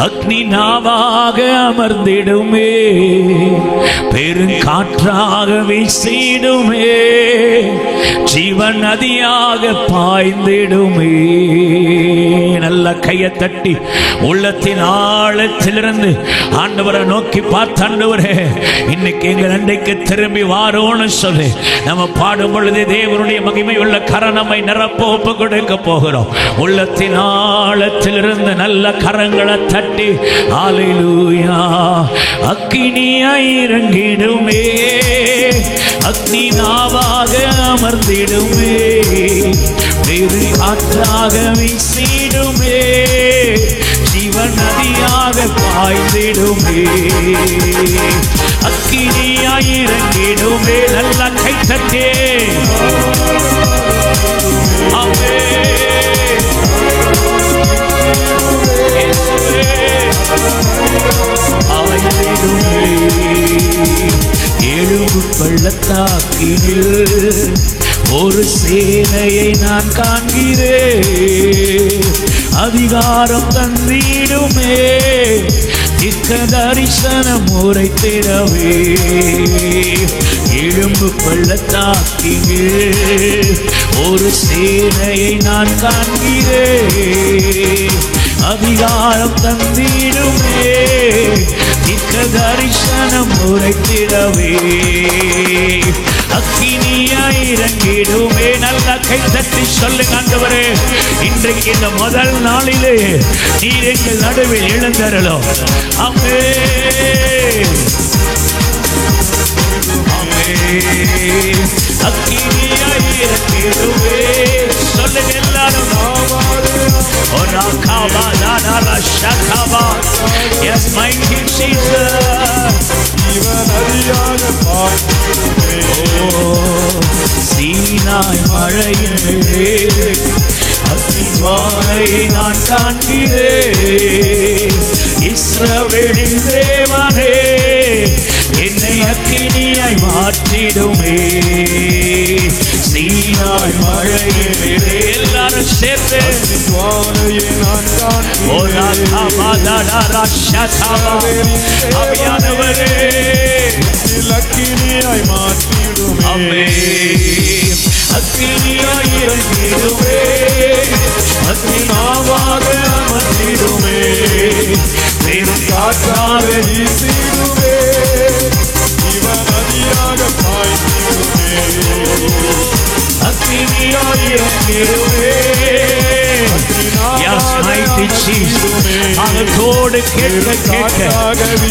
அக்னி நாவாக அமர்ந்திடுமே, பெருங்காற்றாக வீசிடுமே, ஜீவன் நதியாக பாய்ந்திடுமே. நல்ல கையை தட்டி உள்ளத்தின் ஆழத்திலிருந்து ஆண்டவரை நோக்கி பார்த்து, ஆண்டவரே இன்னைக்கு எங்கள் அண்டைக்கு திரும்பி வாரோன்னு சொல்லி நம்ம பாடும் பொழுது தேவனுடைய மகிமை உள்ள கரணமை நிரப்ப ஒப்பு கொடுக்க போகிறோம். உள்ளத்தின் ஆழத்திலிருந்து நல்ல கரங்களை தட்டி ஹல்லேலூயா. அக்கினியாய் இறங்கிடுமே, அக்னி நாவாக அமர்ந்திடுமே, பெரு காற்றாக வீசிடுமே, ஜீவன் நதியாக பாய்ந்திடுமே. அக்கினியாய் இறங்கிடுமே. நல்ல கை தட்டே. எழும்பு பள்ளத்தாக்கினில் ஒரு சேனையை நான் காண்கிறேன், அதிகாரம் தந்திடுமே, திக்க தரிசனம் உரைத்திடவே. எழும்பு பள்ளத்தாக்கினில் ஒரு சேனையை நான் காண்கிறேன், அதிகாரம் தந்திடுமே, திக்க தரிசனம் உரைத்திடவே. அக்கினியாய் இறங்கிடுமே. நல்ல கை தட்டி சொல்லுங்க, ஆண்டவரே இன்றைக்கு இந்த முதல் நாளிலே நீர் எங்கள் நடுவில் எழுந்தருளும். ஆமென், ஆமென். அக்கினியாய் இறங்கிடுமே. சொல்லுங்க எல்லாரும். Yes, mighty Jesus. சீனாய் மழையிலே அக்கினியை நான் காண்கிறேன், இஸ்ரவேலின் தேவனே என்னை அக்கினியாய் மாற்றிடுமே. சீனாய் மழையிலே எல்லாரும் சேர்த்து அபியானவரே அக்கினியாய் மாற்றிடுமே. அக்கினியாய் இறங்கிடுமே, அக்னி நாவாக அமர்ந்திடுமே, பெரும் காற்றாக வீசிடுமே, ஜீவன் நதியாக பாய்ந்திடுமே. அக்கினியாய் இறங்கிடுமே. அதோடு கேட்க கேட்க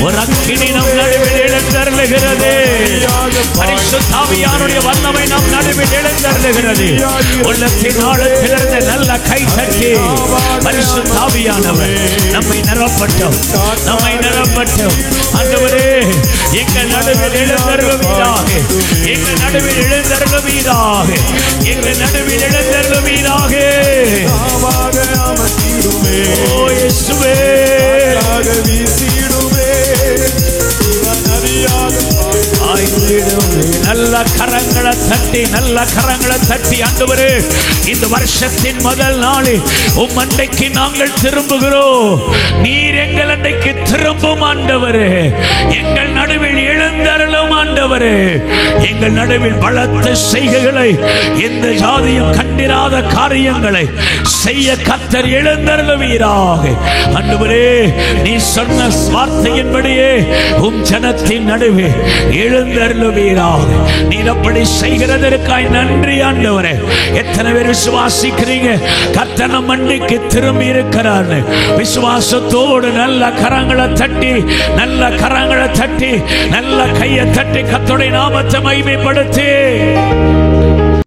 ஒரு அக்கினி நம் நடுவில் எழுந்தருளுகிறது. பரிசுத்த ஆவியானுடைய வல்லமை நம் நடுவில் எழுந்தருளுகிறது. உள்ளத்தின் ஆழத்திலிருந்து நல்ல கை தட்டி பரிசுத்த ஆவியானவர் நம்மை நிரப்பட்டும், நம்மை நிரப்பட்டும். ஆண்டவரே எங்கள் நடுவில் எழுந்தருளுவீராக, எங்கள் நடுவில் எழுந்தருளுவீராக, எங்கள் நடுவில் எழுந்தருளுவீராக. ஓ இயேசுவே, நல்ல கரங்களை தட்டி, நல்ல கரங்களை தட்டி, ஆண்டவரே இந்த வருஷத்தின் முதல் நாளில் உம் அண்டைக்கு நாங்கள் திரும்புகிறோம். நீர் எங்கள் அண்டைக்கு திரும்பும் ஆண்டவரே. எங்கள் நடுவில் எழுந்தருளும் ஆண்டவரே. எங்கள் நடுவில் பலத்த செய்கைகளை, எந்த ஜாதியும் கண்டிராத காரியங்களை செய்ய கர்த்தர் எழுந்தருளுவீராக. ஆண்டவரே நீ சொன்ன வார்த்தையின்படியே உம் ஜனத்தின் நடுவே எழுந்தருளுவீராக. நீர் அப்படி செய்கிறதற்காய் நன்றி ஆண்டவரே. எத்தனை பேர் விசுவாசிக்கிறீங்க கர்த்தர் நம் அண்டைக்கு திரும்பி இருக்கிறார்? விசுவாசத்தோடு நல்ல கரங்களை தட்டி, நல்ல கரங்களை தட்டி, நல்ல கையை தட்டி கர்த்தருடைய நாமத்தை மகிமைப்படுத்தி